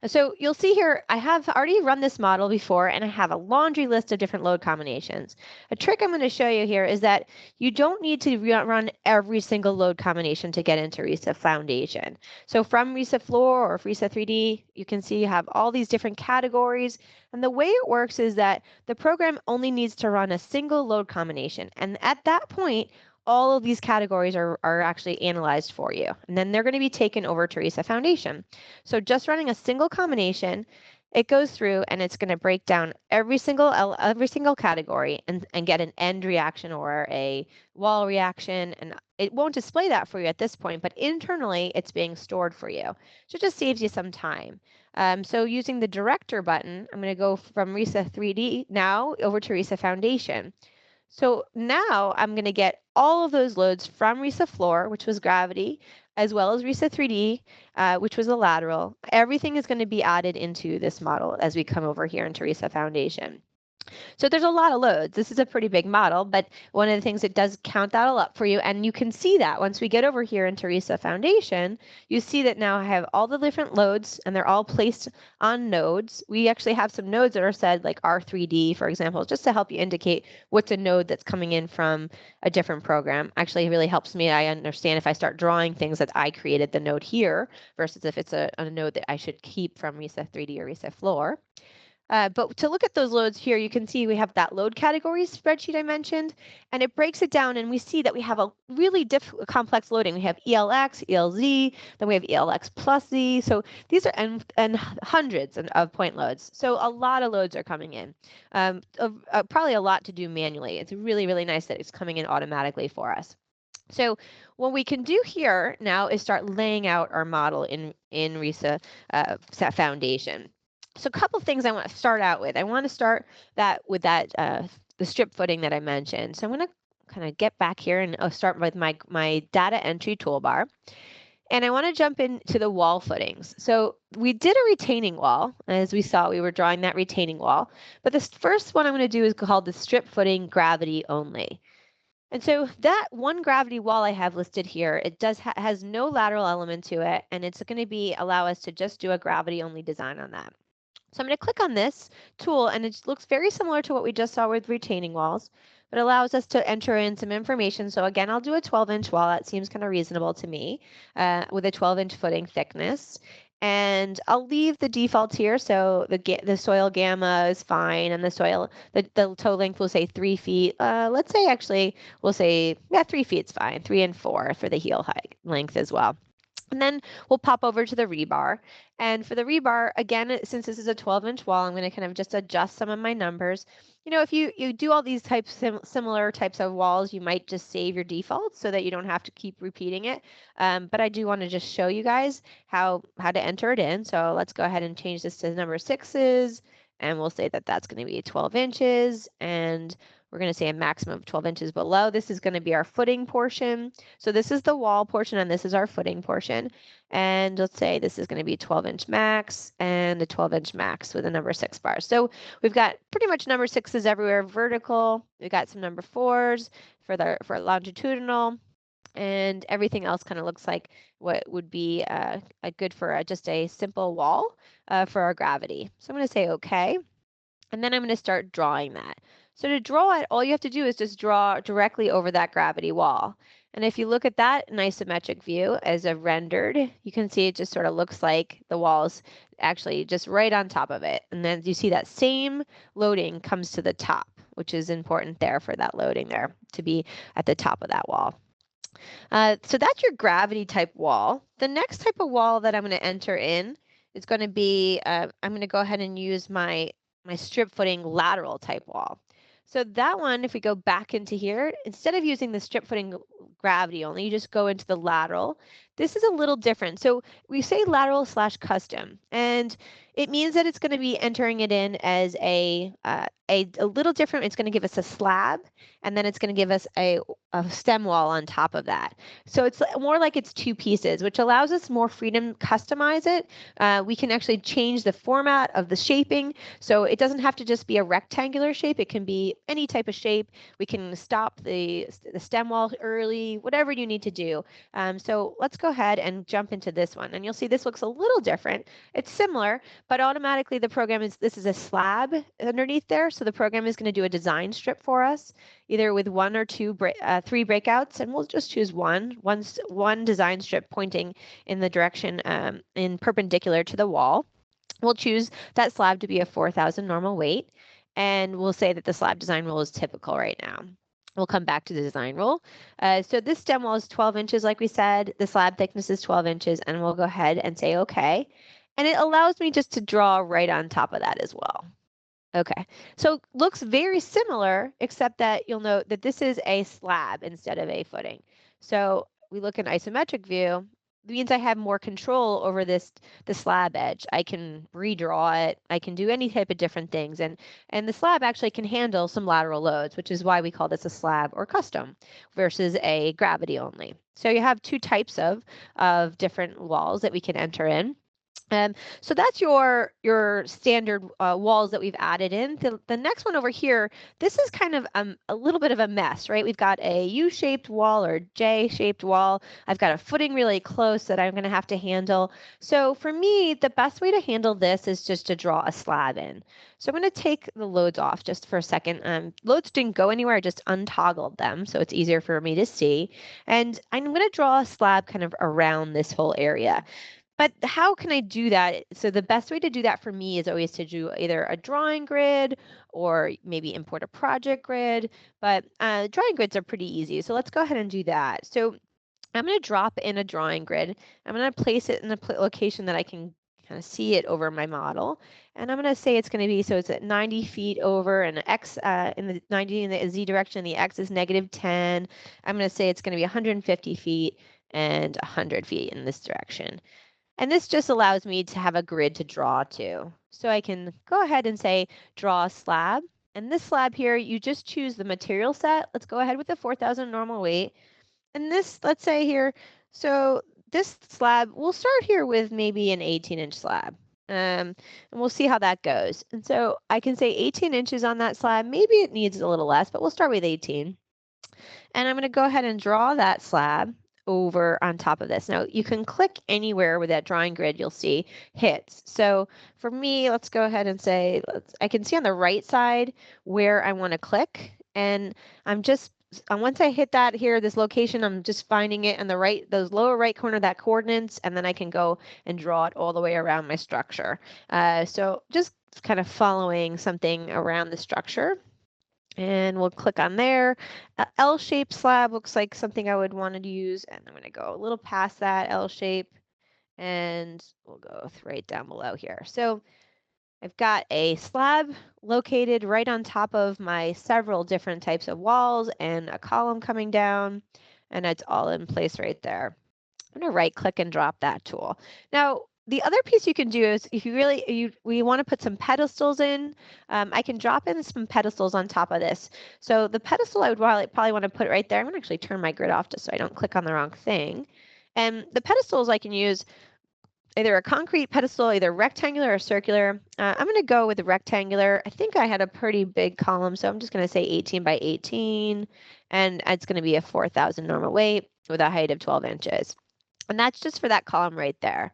So you'll see here, I have already run this model before, and I have a laundry list of different load combinations. A trick I'm going to show you here is that you don't need to run every single load combination to get into RISAFoundation. So from RISAFloor or RISA-3D, you can see you have all these different categories. And the way it works is that the program only needs to run a single load combination. And at that point, all of these categories are actually analyzed for you. And then they're going to be taken over to RISAFoundation. So just running a single combination, it goes through and it's going to break down every single category and get an end reaction or a wall reaction. And it won't display that for you at this point, but internally it's being stored for you. So it just saves you some time. So using the director button, I'm going to go from RISA-3D now over to RISAFoundation. So now I'm going to get all of those loads from RISAFloor, which was gravity, as well as RISA-3D, which was a lateral. Everything is going to be added into this model as we come over here into RISAFoundation. So there's a lot of loads. This is a pretty big model, but one of the things it does count that all up for you. And you can see that once we get over here into RISAFoundation, you see that now I have all the different loads and they're all placed on nodes. We actually have some nodes that are said like R3D, for example, just to help you indicate what's a node that's coming in from a different program. Actually, it really helps me. I understand if I start drawing things that I created the node here versus if it's a node that I should keep from RISA-3D or RISAFloor. But to look at those loads here, you can see we have that load categories spreadsheet I mentioned, and it breaks it down, and we see that we have a really complex loading. We have ELX, ELZ, then we have ELX plus Z. So these are and hundreds of point loads. So a lot of loads are coming in. Probably a lot to do manually. It's really, really nice that it's coming in automatically for us. So what we can do here now is start laying out our model in RISA Foundation. So a couple of things I want to start out with. I want to start with the strip footing that I mentioned. So I'm going to kind of get back here and start with my data entry toolbar. And I want to jump into the wall footings. So we did a retaining wall. As we saw, we were drawing that retaining wall. But this first one I'm going to do is called the strip footing gravity only. And so that one gravity wall I have listed here, it has no lateral element to it, and it's going to allow us to just do a gravity only design on that. So I'm going to click on this tool, and it looks very similar to what we just saw with retaining walls, but allows us to enter in some information. So again, I'll do a 12-inch wall. That seems kind of reasonable to me with a 12-inch footing thickness. And I'll leave the defaults here. So the soil gamma is fine, and the toe length will say 3 feet. Let's say actually we'll say 3 feet's fine. 3 and 4 for the heel height length as well. And then we'll pop over to the rebar. And for the rebar, again, since this is a 12-inch wall, I'm going to kind of just adjust some of my numbers. You know, if you do all these similar types of walls, you might just save your defaults so that you don't have to keep repeating it. But I do want to just show you guys how to enter it in. So let's go ahead and change this to number 6s. And we'll say that that's going to be 12 inches. And we're going to say a maximum of 12 inches below. This is going to be our footing portion. So this is the wall portion, and this is our footing portion. And let's say this is going to be 12-inch max and a 12-inch max with a number 6 bars. So we've got pretty much number 6s everywhere vertical. We've got some number 4s for longitudinal. And everything else kind of looks like what would be good for just a simple wall for our gravity. So I'm going to say OK. And then I'm going to start drawing that. So to draw it, all you have to do is just draw directly over that gravity wall. And if you look at that in isometric view as a rendered, you can see it just sort of looks like the wall's actually just right on top of it. And then you see that same loading comes to the top, which is important there for that loading there to be at the top of that wall. So that's your gravity type wall. The next type of wall that I'm going to enter in is going to be, I'm going to go ahead and use my strip footing lateral type wall. So that one, if we go back into here, instead of using the strip footing gravity only, you just go into the lateral. This is a little different. So we say lateral / custom, and it means that it's going to be entering it in as a little different. It's going to give us a slab, and then it's going to give us a stem wall on top of that. So it's more like it's 2 pieces, which allows us more freedom to customize it. We can actually change the format of the shaping. So it doesn't have to just be a rectangular shape. It can be any type of shape. We can stop the stem wall early, whatever you need to do. So let's go ahead and jump into this one. And you'll see this looks a little different. It's similar, but automatically the program this is a slab underneath there. So the program is going to do a design strip for us, either with one or three breakouts. And we'll just choose one design strip pointing in the direction in perpendicular to the wall. We'll choose that slab to be a 4,000 normal weight, and we'll say that the slab design rule is typical right now. We'll come back to the design rule. So this stem wall is 12 inches, like we said. The slab thickness is 12 inches, and we'll go ahead and say OK. And it allows me just to draw right on top of that as well. Okay, so looks very similar, except that you'll note that this is a slab instead of a footing. So we look in isometric view. It means I have more control over the slab edge. I can redraw it. I can do any type of different things. And the slab actually can handle some lateral loads, which is why we call this a slab or custom versus a gravity only. So you have two types of different walls that we can enter in. So that's your standard walls that we've added in. The next one over here, this is kind of a little bit of a mess, right? We've got a U-shaped wall or J-shaped wall. I've got a footing really close that I'm going to have to handle. So for me, the best way to handle this is just to draw a slab in. So I'm going to take the loads off just for a second. Loads didn't go anywhere. I just untoggled them, so it's easier for me to see. And I'm going to draw a slab kind of around this whole area. But how can I do that? So the best way to do that for me is always to do either a drawing grid or maybe import a project grid. But drawing grids are pretty easy. So let's go ahead and do that. So I'm going to drop in a drawing grid. I'm going to place it in a location that I can kind of see it over my model. And I'm going to say it's going to be, so it's at 90 feet over and X in the 90 in the Z direction, the X is -10. I'm going to say it's going to be 150 feet and 100 feet in this direction. And this just allows me to have a grid to draw to. So I can go ahead and say, draw a slab. And this slab here, you just choose the material set. Let's go ahead with the 4,000 normal weight. And this, let's say here, so this slab, we'll start here with maybe an 18-inch slab. And we'll see how that goes. And so I can say 18 inches on that slab. Maybe it needs a little less, but we'll start with 18. And I'm going to go ahead and draw that slab over on top of this. Now you can click anywhere with that drawing grid, you'll see hits. So for me, let's go ahead and say, I can see on the right side where I want to click. And I'm just, once I hit that here, this location, I'm just finding it on the right, those lower right corner, that coordinates, and then I can go and draw it all the way around my structure. So just kind of following something around the structure. And we'll click on there. L-shaped slab looks like something I would want to use. And I'm going to go a little past that L shape. And we'll go right down below here. So I've got a slab located right on top of my several different types of walls and a column coming down. And it's all in place right there. I'm going to right click and drop that tool. Now, the other piece you can do is if we want to put some pedestals in, I can drop in some pedestals on top of this. So the pedestal I would probably want to put right there. I'm going to actually turn my grid off just so I don't click on the wrong thing. And the pedestals I can use either a concrete pedestal, either rectangular or circular. I'm going to go with the rectangular. I think I had a pretty big column, so I'm just going to say 18 by 18. And it's going to be a 4,000 normal weight with a height of 12 inches. And that's just for that column right there.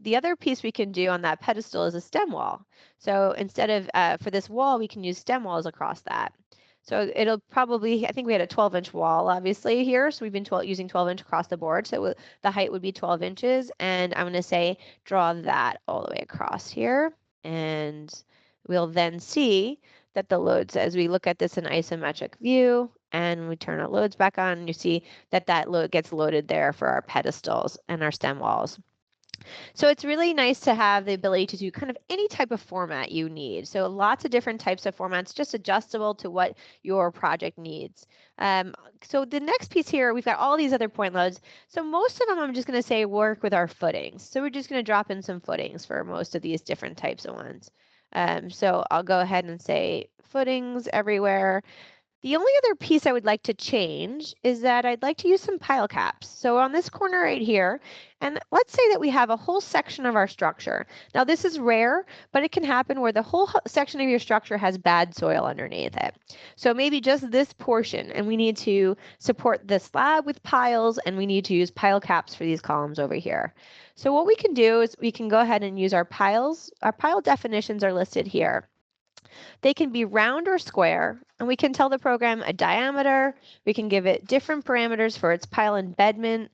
The other piece we can do on that pedestal is a stem wall. So instead of, for this wall, we can use stem walls across that. So it'll probably, I think we had a 12-inch wall, obviously, here. So we've been using 12-inch across the board. So the height would be 12 inches. And I'm going to say, draw that all the way across here. And we'll then see that the loads, as we look at this in isometric view, and we turn our loads back on, you see that that load gets loaded there for our pedestals and our stem walls. So it's really nice to have the ability to do kind of any type of format you need. So lots of different types of formats, just adjustable to what your project needs. So the next piece here, we've got all these other point loads. So most of them, I'm just going to say work with our footings. So we're just going to drop in some footings for most of these different types of ones. So I'll go ahead and say footings everywhere. The only other piece I would like to change is that I'd like to use some pile caps. So on this corner right here, and let's say that we have a whole section of our structure. Now this is rare, but it can happen where the whole section of your structure has bad soil underneath it. So maybe just this portion, and we need to support the slab with piles, and we need to use pile caps for these columns over here. So what we can do is we can go ahead and use our piles. Our pile definitions are listed here. They can be round or square, and we can tell the program a diameter. We can give it different parameters for its pile embedment.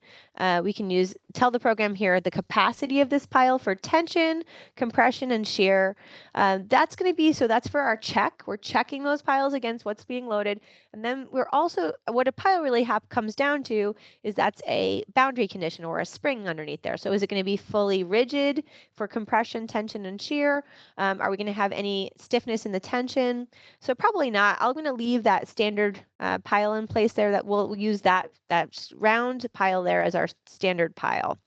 We can tell the program here the capacity of this pile for tension, compression, and shear. That's going to be, so that's for our check. We're checking those piles against what's being loaded. And then we're also, what a pile really comes down to is that's a boundary condition or a spring underneath there. So is it going to be fully rigid for compression, tension, and shear? Are we going to have any stiffness in the tension? So probably not. I'm going to leave that standard pile in place there. That we'll use that round pile there as our standard pile.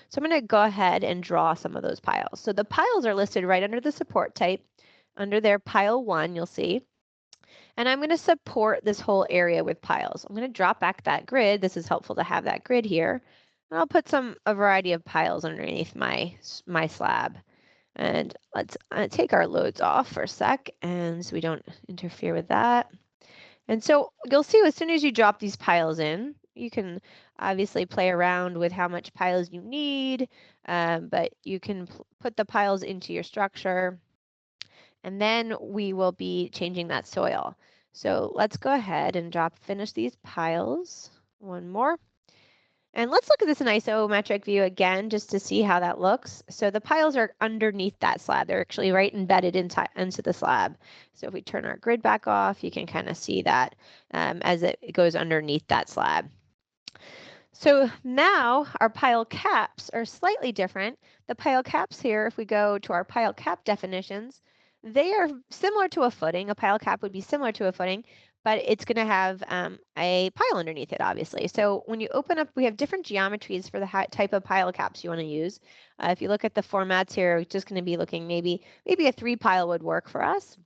So I'm going to go ahead and draw some of those piles. So the piles are listed right under the support type. Under there, pile 1, you'll see. And I'm going to support this whole area with piles. I'm going to drop back that grid. This is helpful to have that grid here. And I'll put a variety of piles underneath my slab. And let's take our loads off for a sec, and so we don't interfere with that. And so you'll see as soon as you drop these piles in, you can obviously play around with how much piles you need, but you can put the piles into your structure, and then we will be changing that soil. So let's go ahead and finish these piles. One more. And let's look at this in isometric view again, just to see how that looks. So the piles are underneath that slab. They're actually right embedded into the slab. So if we turn our grid back off, you can kind of see that as it goes underneath that slab. So now our pile caps are slightly different. The pile caps here, if we go to our pile cap definitions, they are similar to a footing. A pile cap would be similar to a footing, but it's going to have a pile underneath it, obviously. So when you open up, we have different geometries for the type of pile caps you want to use. If you look at the formats here, we're just going to be looking maybe a 3 pile would work for us.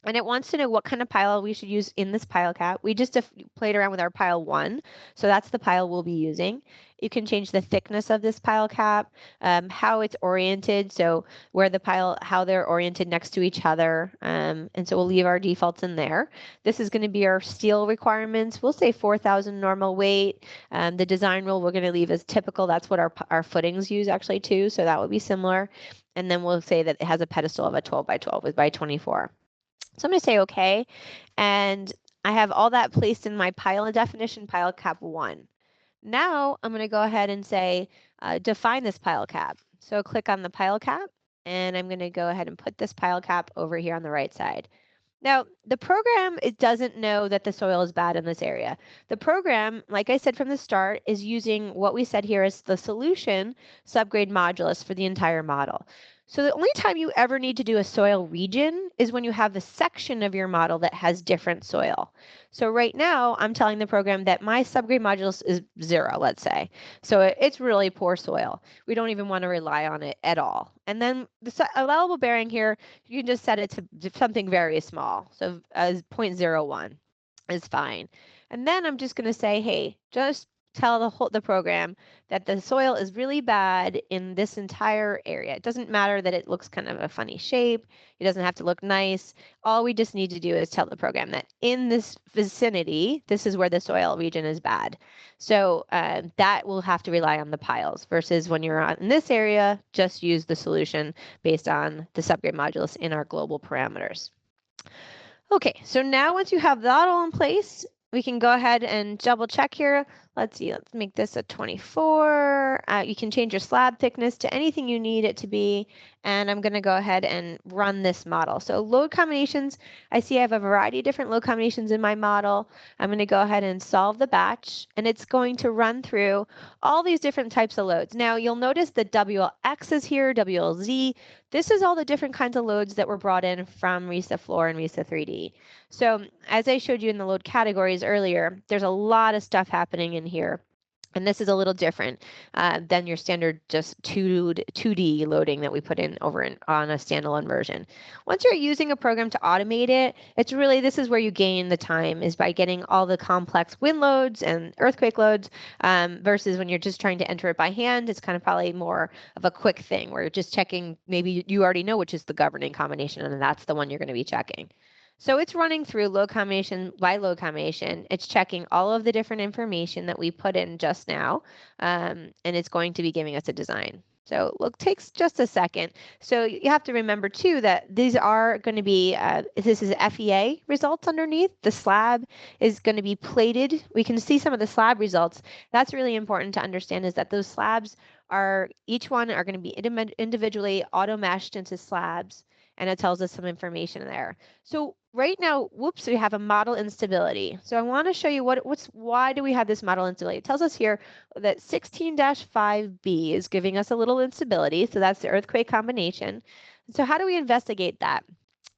And it wants to know what kind of pile we should use in this pile cap. We just played around with our pile 1, so that's the pile we'll be using. You can change the thickness of this pile cap, how it's oriented, so where the pile, how they're oriented next to each other, and so we'll leave our defaults in there. This is going to be our steel requirements. We'll say 4,000 normal weight. The design rule we're going to leave as typical. That's what our footings use actually too, so that would be similar. And then we'll say that it has a pedestal of a 12 by 12 with by 24. So I'm going to say OK, and I have all that placed in my pile definition, pile cap 1. Now I'm going to go ahead and say define this pile cap. So click on the pile cap, and I'm going to go ahead and put this pile cap over here on the right side. Now, the program, it doesn't know that the soil is bad in this area. The program, like I said from the start, is using what we said here as the solution subgrade modulus for the entire model. So the only time you ever need to do a soil region is when you have a section of your model that has different soil. So right now, I'm telling the program that my subgrade modulus is 0, let's say. So it's really poor soil. We don't even want to rely on it at all. And then the allowable bearing here, you can just set it to something very small. So as 0.01 is fine. And then I'm just going to say, hey, just tell the program that the soil is really bad in this entire area. It doesn't matter that it looks kind of a funny shape. It doesn't have to look nice. All we just need to do is tell the program that in this vicinity, this is where the soil region is bad. So that will have to rely on the piles versus when you're in this area, just use the solution based on the subgrade modulus in our global parameters. Okay, so now once you have that all in place, we can go ahead and double check here. Let's see, let's make this a 24. You can change your slab thickness to anything you need it to be. And I'm going to go ahead and run this model. So load combinations, I see I have a variety of different load combinations in my model. I'm going to go ahead and solve the batch, and it's going to run through all these different types of loads. Now you'll notice the WLX is here, WLZ. This is all the different kinds of loads that were brought in from RISAFloor and RISA-3D. So as I showed you in the load categories earlier, there's a lot of stuff happening in here. And this is a little different than your standard just 2D loading that we put in over on a standalone version. Once you're using a program to automate it, it's really, this is where you gain the time, is by getting all the complex wind loads and earthquake loads versus when you're just trying to enter it by hand. It's kind of probably more of a quick thing where you're just checking, maybe you already know which is the governing combination, and that's the one you're going to be checking. So it's running through load combination by load combination. It's checking all of the different information that we put in just now, and it's going to be giving us a design. So look, takes just a second. So you have to remember too that these are going to be, this is FEA results underneath. The slab is going to be plated. We can see some of the slab results. That's really important to understand, is that those slabs are, each one are going to be individually auto meshed into slabs, and it tells us some information there. So right now, whoops, we have a model instability. So I want to show you why do we have this model instability? It tells us here that 16-5B is giving us a little instability. So that's the earthquake combination. So how do we investigate that?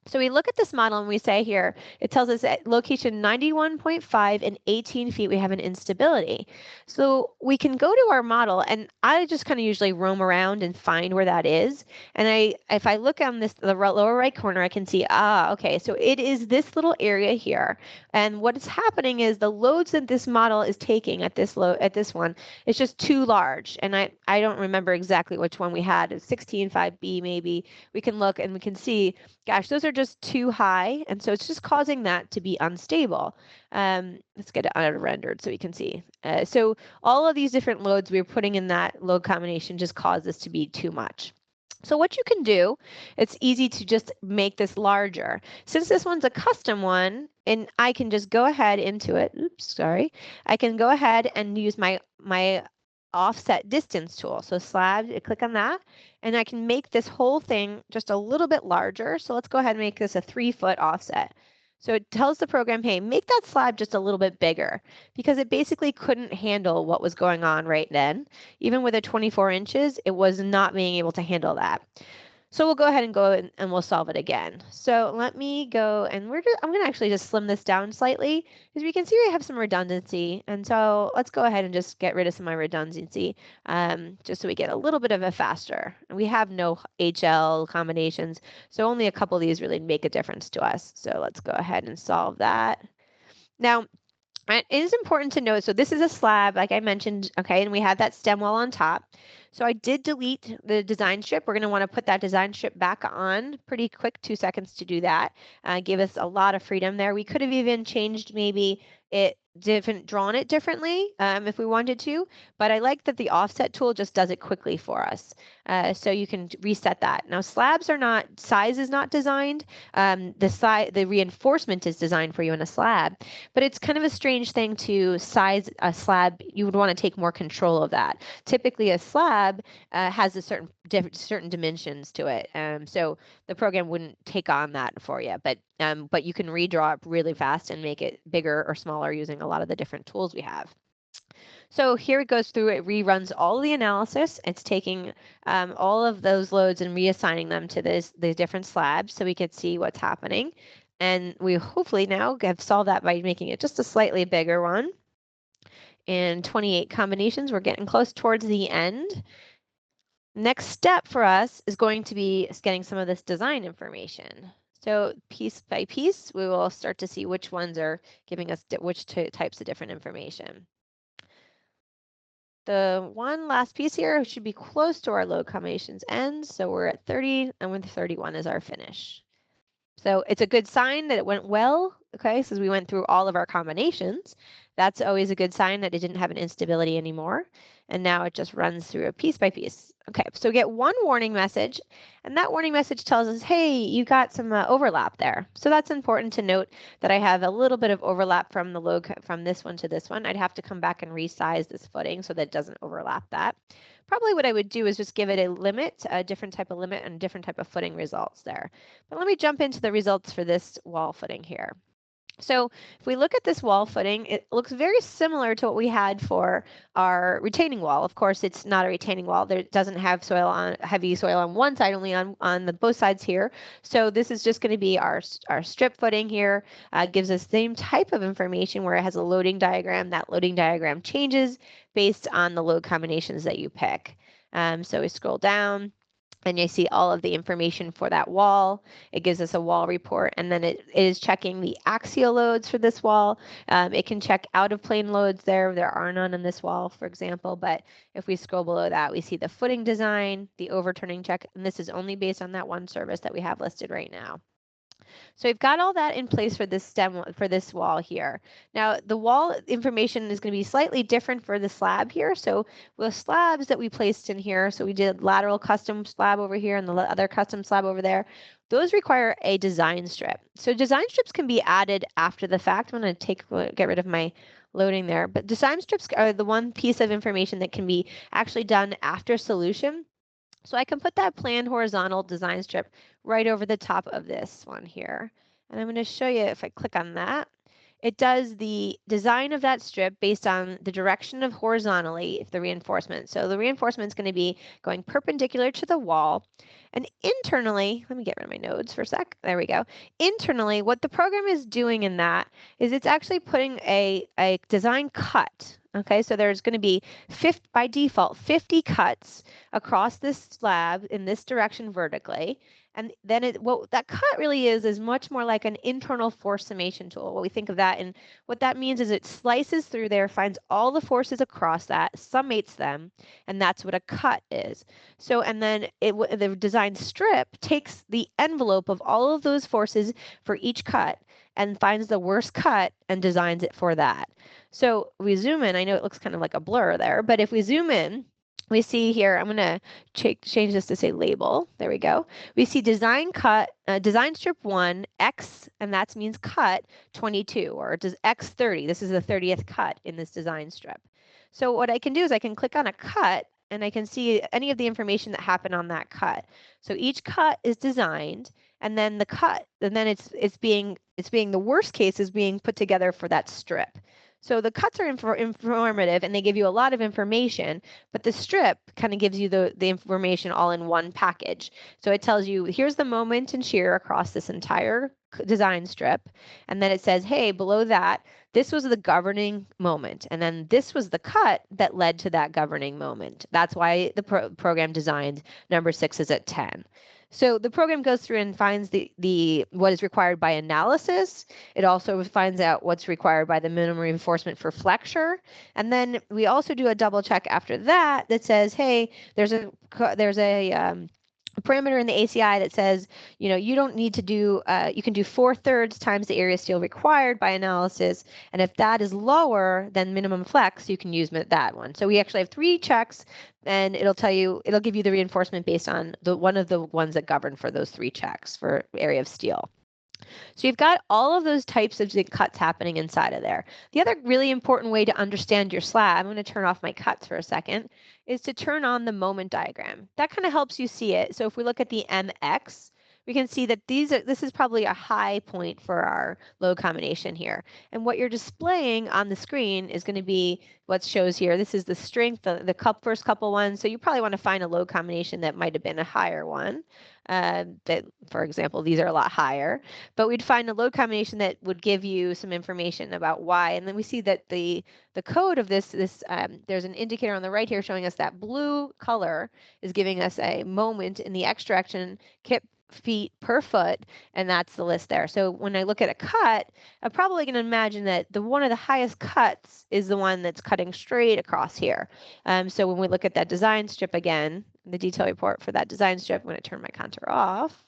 So we look at this model and we say here, it tells us at location 91.5 and 18 feet, we have an instability. So we can go to our model, and I just kind of usually roam around and find where that is. And if I look on the lower right corner, I can see, okay, so it is this little area here. And what is happening is the loads that this model is taking at this one is just too large. And I don't remember exactly which one we had. It's 16.5B maybe. We can look and we can see, gosh, those are just too high, and so it's just causing that to be unstable. Let's get it rendered so we can see. So all of these different loads we're putting in that load combination just cause this to be too much. So what you can do, it's easy to just make this larger. Since this one's a custom one, and I can just go ahead into it. Oops, sorry. I can go ahead and use my offset distance tool. So slab, click on that, and I can make this whole thing just a little bit larger. So let's go ahead and make this a 3-foot offset. So it tells the program, hey, make that slab just a little bit bigger, because it basically couldn't handle what was going on right then. Even with a 24 inches, it was not being able to handle that. So we'll go ahead and go and we'll solve it again. So let me go, and I'm going to actually just slim this down slightly, because we can see we have some redundancy. And so let's go ahead and just get rid of some of my redundancy, just so we get a little bit of a faster. And we have no HL combinations, so only a couple of these really make a difference to us. So let's go ahead and solve that. Now, it is important to note, so this is a slab, like I mentioned, okay, and we have that stem wall on top. So I did delete the design strip. We're going to want to put that design strip back on pretty quick, 2 seconds to do that. Give us a lot of freedom there. We could have even changed maybe drawn it differently if we wanted to, but I like that the offset tool just does it quickly for us. So you can reset that. Now slabs are not, size is not designed. The reinforcement is designed for you in a slab, but it's kind of a strange thing to size a slab. You would want to take more control of that. Typically a slab has a certain dimensions to it. So the program wouldn't take on that for you, but you can redraw it really fast and make it bigger or smaller using a lot of the different tools we have. So here it goes through, it reruns all of the analysis. It's taking all of those loads and reassigning them to these different slabs so we could see what's happening. And we hopefully now have solved that by making it just a slightly bigger one. And 28 combinations, we're getting close towards the end. Next step for us is going to be getting some of this design information. So piece by piece, we will start to see which ones are giving us which types of different information. The one last piece here should be close to our load combinations end. So we're at 30, and with 31 is our finish. So it's a good sign that it went well, okay, since we went through all of our combinations. That's always a good sign that it didn't have an instability anymore. And now it just runs through a piece by piece. Okay, so we get one warning message, and that warning message tells us, hey, you got some overlap there. So that's important to note that I have a little bit of overlap from the load from this one to this one. I'd have to come back and resize this footing so that it doesn't overlap that. Probably what I would do is just give it a limit, a different type of limit and different type of footing results there. But let me jump into the results for this wall footing here. So if we look at this wall footing, it looks very similar to what we had for our retaining wall. Of course, it's not a retaining wall. There doesn't have soil on heavy soil on one side, only on the both sides here. So this is just going to be our strip footing here. Gives us the same type of information where it has a loading diagram. That loading diagram changes based on the load combinations that you pick. So we scroll down, and you see all of the information for that wall. It gives us a wall report, and then it is checking the axial loads for this wall. It can check out of plane loads there. There are none on this wall, for example, but if we scroll below that, we see the footing design, the overturning check, and this is only based on that one service that we have listed right now. So we've got all that in place for this for this wall here. Now the wall information is going to be slightly different for the slab here. So the slabs that we placed in here, so we did lateral custom slab over here and the other custom slab over there, those require a design strip. So design strips can be added after the fact. I'm going to get rid of my loading there, but design strips are the one piece of information that can be actually done after solution. So I can put that planned horizontal design strip right over the top of this one here. And I'm going to show you if I click on that. It does the design of that strip based on the direction of horizontally the reinforcement. So the reinforcement is going to be going perpendicular to the wall. And internally, let me get rid of my nodes for a sec. There we go. Internally, what the program is doing in that is it's actually putting a design cut. Okay, so there's going to be by default 50 cuts across this slab in this direction vertically. And then what that cut really is much more like an internal force summation tool. What we think of that, and what that means is it slices through there, finds all the forces across that, summates them, and that's what a cut is. So, and then the design strip takes the envelope of all of those forces for each cut and finds the worst cut and designs it for that. So we zoom in. I know it looks kind of like a blur there, but if we zoom in, we see here, I'm going to change this to say label. There we go. We see design strip 1, X, and that means cut 22, or does X 30. This is the 30th cut in this design strip. So what I can do is I can click on a cut, and I can see any of the information that happened on that cut. So each cut is designed, and then the cut, and then it's being the worst case is being put together for that strip. So the cuts are informative and they give you a lot of information, but the strip kind of gives you the information all in one package. So it tells you, here's the moment and shear across this entire design strip. And then it says, hey, below that, this was the governing moment. And then this was the cut that led to that governing moment. That's why the program designed number 6 is at 10. So the program goes through and finds the what is required by analysis. It also finds out what's required by the minimum reinforcement for flexure. And then we also do a double check after that that says, hey, there's a parameter in the ACI that says, you don't need to do, you can do 4/3 times the area steel required by analysis. And if that is lower than minimum flex, you can use that one. So we actually have 3 checks, and it'll give you the reinforcement based on one of the ones that govern for those 3 checks for area of steel. So you've got all of those types of cuts happening inside of there. The other really important way to understand your slab, I'm going to turn off my cuts for a second, is to turn on the moment diagram. That kind of helps you see it. So if we look at the MX, we can see that this is probably a high point for our load combination here. And what you're displaying on the screen is going to be what shows here. This is the strength, the first couple ones. So you probably want to find a load combination that might have been a higher one. That, for example, these are a lot higher, but we'd find a load combination that would give you some information about why. And then we see that the code of this there's an indicator on the right here showing us that blue color is giving us a moment in the X direction, kip feet per foot, and that's the list there. So when I look at a cut, I'm probably going to imagine that one of the highest cuts is the one that's cutting straight across here. So when we look at that design strip again, the detail report for that design strip, I'm going to turn my contour off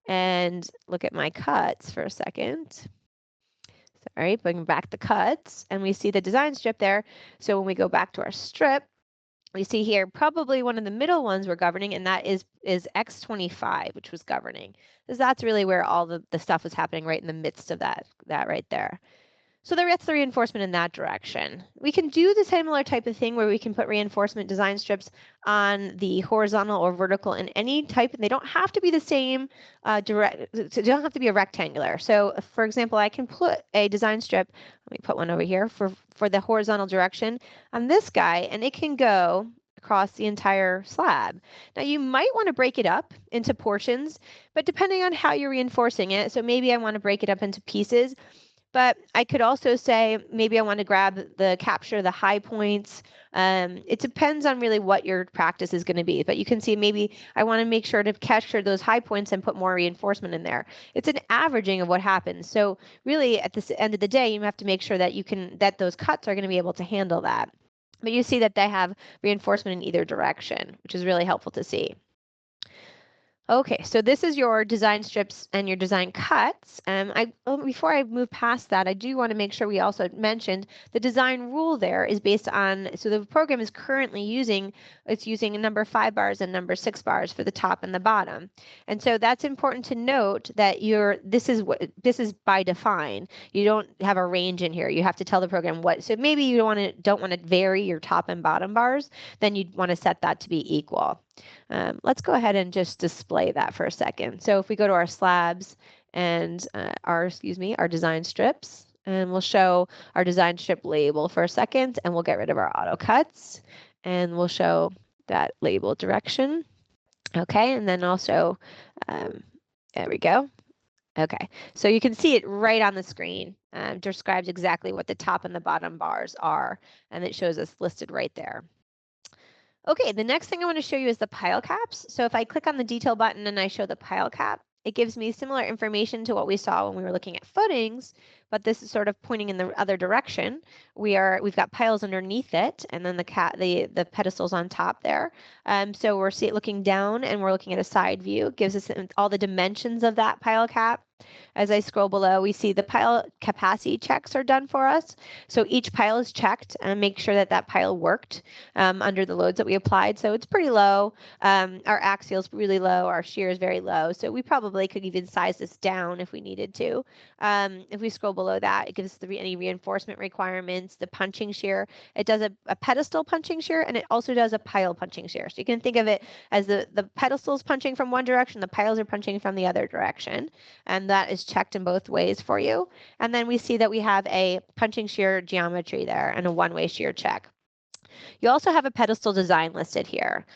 and look at my cuts for a second. Sorry, bring back the cuts, and we see the design strip there. So when we go back to our strip, we see here probably one of the middle ones we're governing, and that is X25, which was governing. Because that's really where all the stuff was happening right in the midst of that right there. So that's the reinforcement in that direction. We can do the similar type of thing where we can put reinforcement design strips on the horizontal or vertical in any type, and they don't have to be the same they don't have to be a rectangular. So for example, I can put a design strip, let me put one over here for the horizontal direction on this guy, and it can go across the entire slab. Now you might want to break it up into portions, but depending on how you're reinforcing it, so maybe I want to break it up into pieces. But I could also say maybe I want to capture the high points. It depends on really what your practice is going to be. But you can see maybe I want to make sure to capture those high points and put more reinforcement in there. It's an averaging of what happens. So really at the end of the day, you have to make sure that those cuts are going to be able to handle that. But you see that they have reinforcement in either direction, which is really helpful to see. Okay, so this is your design strips and your design cuts. Before I move past that, I do want to make sure we also mentioned the design rule there is based on, so the program is currently using number 5 bars and number 6 bars for the top and the bottom. And so that's important to note that this is by define. You don't have a range in here. You have to tell the program what, so maybe you don't want to vary your top and bottom bars, then you'd want to set that to be equal. Let's go ahead and just display that for a second. So if we go to our slabs and our design strips, and we'll show our design strip label for a second, and we'll get rid of our auto cuts, and we'll show that label direction. Okay, and then also, there we go. Okay, so you can see it right on the screen. Describes exactly what the top and the bottom bars are, and it shows us listed right there. Okay, the next thing I want to show you is the pile caps. So if I click on the detail button and I show the pile cap, it gives me similar information to what we saw when we were looking at footings, but this is sort of pointing in the other direction. We've got piles underneath it, and then the pedestals on top there. So we're looking down, and we're looking at a side view. It gives us all the dimensions of that pile cap. As I scroll below, we see the pile capacity checks are done for us. So each pile is checked and make sure that pile worked under the loads that we applied. So it's pretty low. Our axial is really low. Our shear is very low. So we probably could even size this down if we needed to. If we scroll below that, it gives any reinforcement requirements, the punching shear. It does a pedestal punching shear, and it also does a pile punching shear. So you can think of it as the pedestals punching from one direction, the piles are punching from the other direction. And that is checked in both ways for you. And then we see that we have a punching shear geometry there and a one-way shear check. You also have a pedestal design listed here.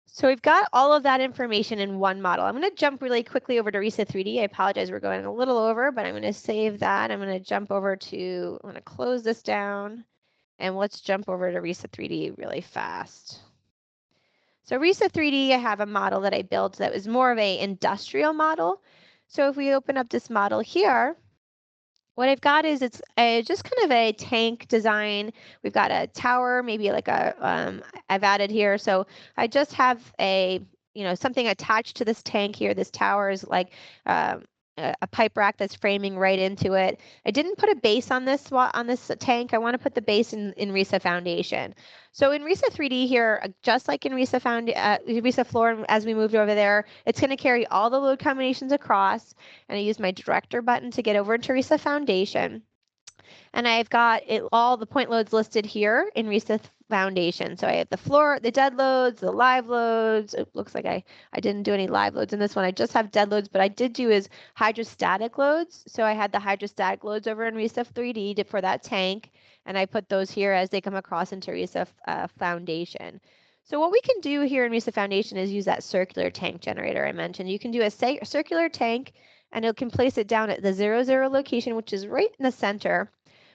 So we've got all of that information in one model. I'm going to jump really quickly over to RISA-3D. I apologize, we're going a little over, but I'm going to save that. I'm going to jump over to, I'm going to close this down, and let's jump over to RISA-3D really fast. So RISA-3D, I have a model that I built that was more of an industrial model. So if we open up this model here, what I've got is it's just kind of a tank design. We've got a tower, maybe like I've added here. So I just have something attached to this tank here. This tower is like a pipe rack that's framing right into it. I didn't put a base on this tank. I want to put the base in RISAFoundation. So in RISA-3D here, just like in RISAFloor, as we moved over there, it's going to carry all the load combinations across, and I use my director button to get over into RISAFoundation. And I've got all the point loads listed here in RISAFoundation. So I have the floor, the dead loads, the live loads. It looks like I didn't do any live loads in this one. I just have dead loads, but I did do is hydrostatic loads. So I had the hydrostatic loads over in RISA-3D for that tank, and I put those here as they come across into RISAFoundation. So what we can do here in RISAFoundation is use that circular tank generator I mentioned. You can do a circular tank, and it can place it down at the 0, 0 location, which is right in the center.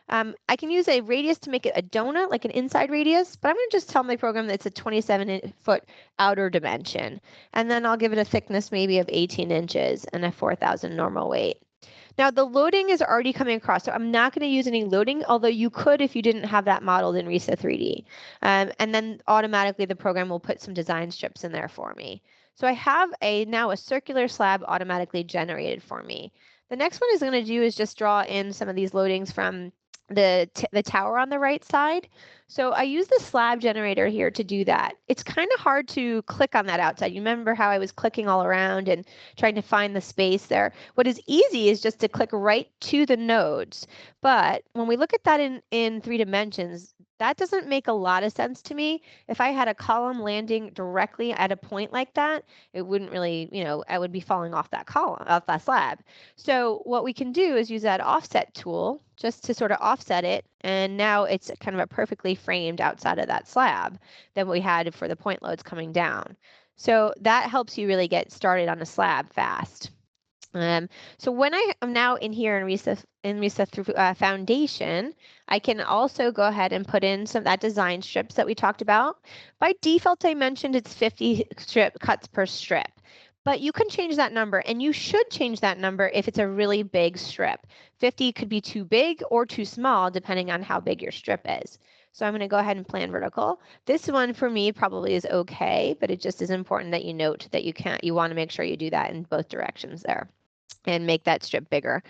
I can use a radius to make it a donut, like an inside radius, but I'm going to just tell my program that it's a 27-foot outer dimension. And then I'll give it a thickness maybe of 18 inches and a 4,000 normal weight. Now the loading is already coming across, so I'm not going to use any loading, although you could if you didn't have that modeled in RISA-3D. And then automatically the program will put some design strips in there for me. So I have now a circular slab automatically generated for me. The next one is going to do is just draw in some of these loadings from the tower on the right side. So I use the slab generator here to do that. It's kind of hard to click on that outside. You remember how I was clicking all around and trying to find the space there? What is easy is just to click right to the nodes. But when we look at that in 3 dimensions, that doesn't make a lot of sense to me. If I had a column landing directly at a point like that, it wouldn't really, I would be falling off that column, off that slab. So what we can do is use that offset tool just to sort of offset it. And now it's kind of a perfectly framed outside of that slab than we had for the point loads coming down. So that helps you really get started on a slab fast. So when I am now in here in RISAFoundation, I can also go ahead and put in some of that design strips that we talked about. By default, I mentioned it's 50 strip cuts per strip, but you can change that number, and you should change that number if it's a really big strip. 50 could be too big or too small, depending on how big your strip is. So I'm going to go ahead and plan vertical. This one for me probably is okay, but it just is important that you note that you want to make sure you do that in both directions there and make that strip bigger.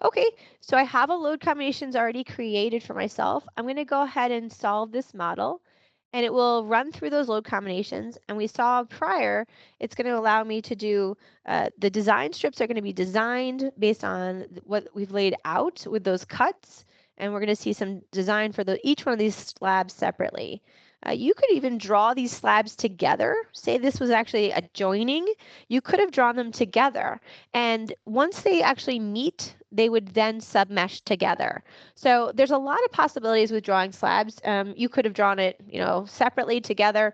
Okay, so I have a load combinations already created for myself. I'm going to go ahead and solve this model, and it will run through those load combinations. And we saw prior, it's going to allow me to do, the design strips are going to be designed based on what we've laid out with those cuts. And we're going to see some design for each one of these slabs separately. You could even draw these slabs together. Say this was actually a joining. You could have drawn them together. And once they actually meet, they would then submesh together. So there's a lot of possibilities with drawing slabs. You could have drawn it, separately together.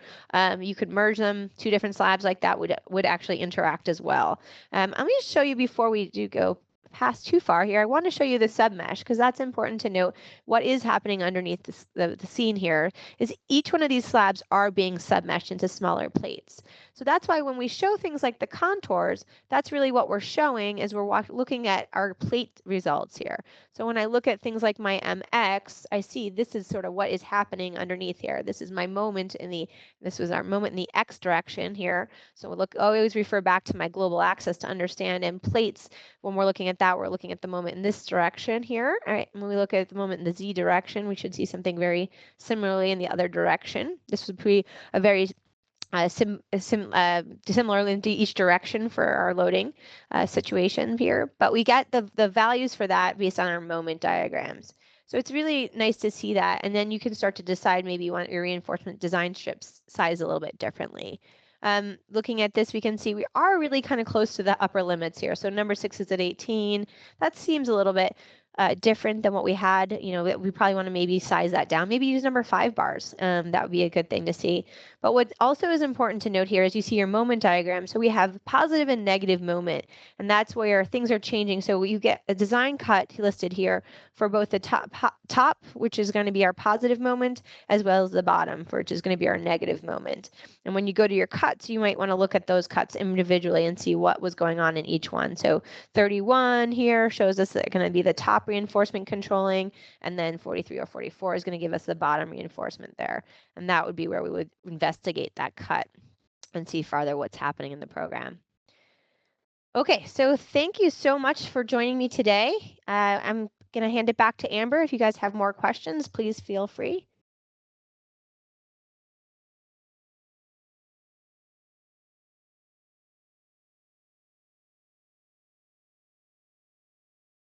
You could merge them, 2 different slabs like that would actually interact as well. I'm going to show you before we do go past too far here. I want to show you the submesh because that's important to note. What is happening underneath the scene here is each one of these slabs are being submeshed into smaller plates. So that's why when we show things like the contours, that's really what we're showing as we're looking at our plate results here. So when I look at things like my MX, I see this is sort of what is happening underneath here. This is my moment this was our moment in the X direction here. So we'll always refer back to my global axis to understand. And plates, when we're looking at that, we're looking at the moment in this direction here. All right, when we look at the moment in the Z direction, we should see something very similarly in the other direction. This would be a very similar into each direction for our loading situation here, but we get the values for that based on our moment diagrams. So it's really nice to see that, and then you can start to decide maybe you want your reinforcement design strips size a little bit differently. Looking at this, we can see we are really kind of close to the upper limits here. So number 6 is at 18. That seems a little bit different than what we had. We probably want to maybe size that down. Maybe use number 5 bars. That would be a good thing to see. But what also is important to note here is you see your moment diagram. So we have positive and negative moment, and that's where things are changing. So you get a design cut listed here for both the top, which is going to be our positive moment, as well as the bottom, which is going to be our negative moment. And when you go to your cuts, you might want to look at those cuts individually and see what was going on in each one. So 31 here shows us that going to be the top reinforcement controlling, and then 43 or 44 is going to give us the bottom reinforcement there. And that would be where we would investigate that cut and see farther what's happening in the program. Okay, so thank you so much for joining me today. I'm going to hand it back to Amber. If you guys have more questions, please feel free.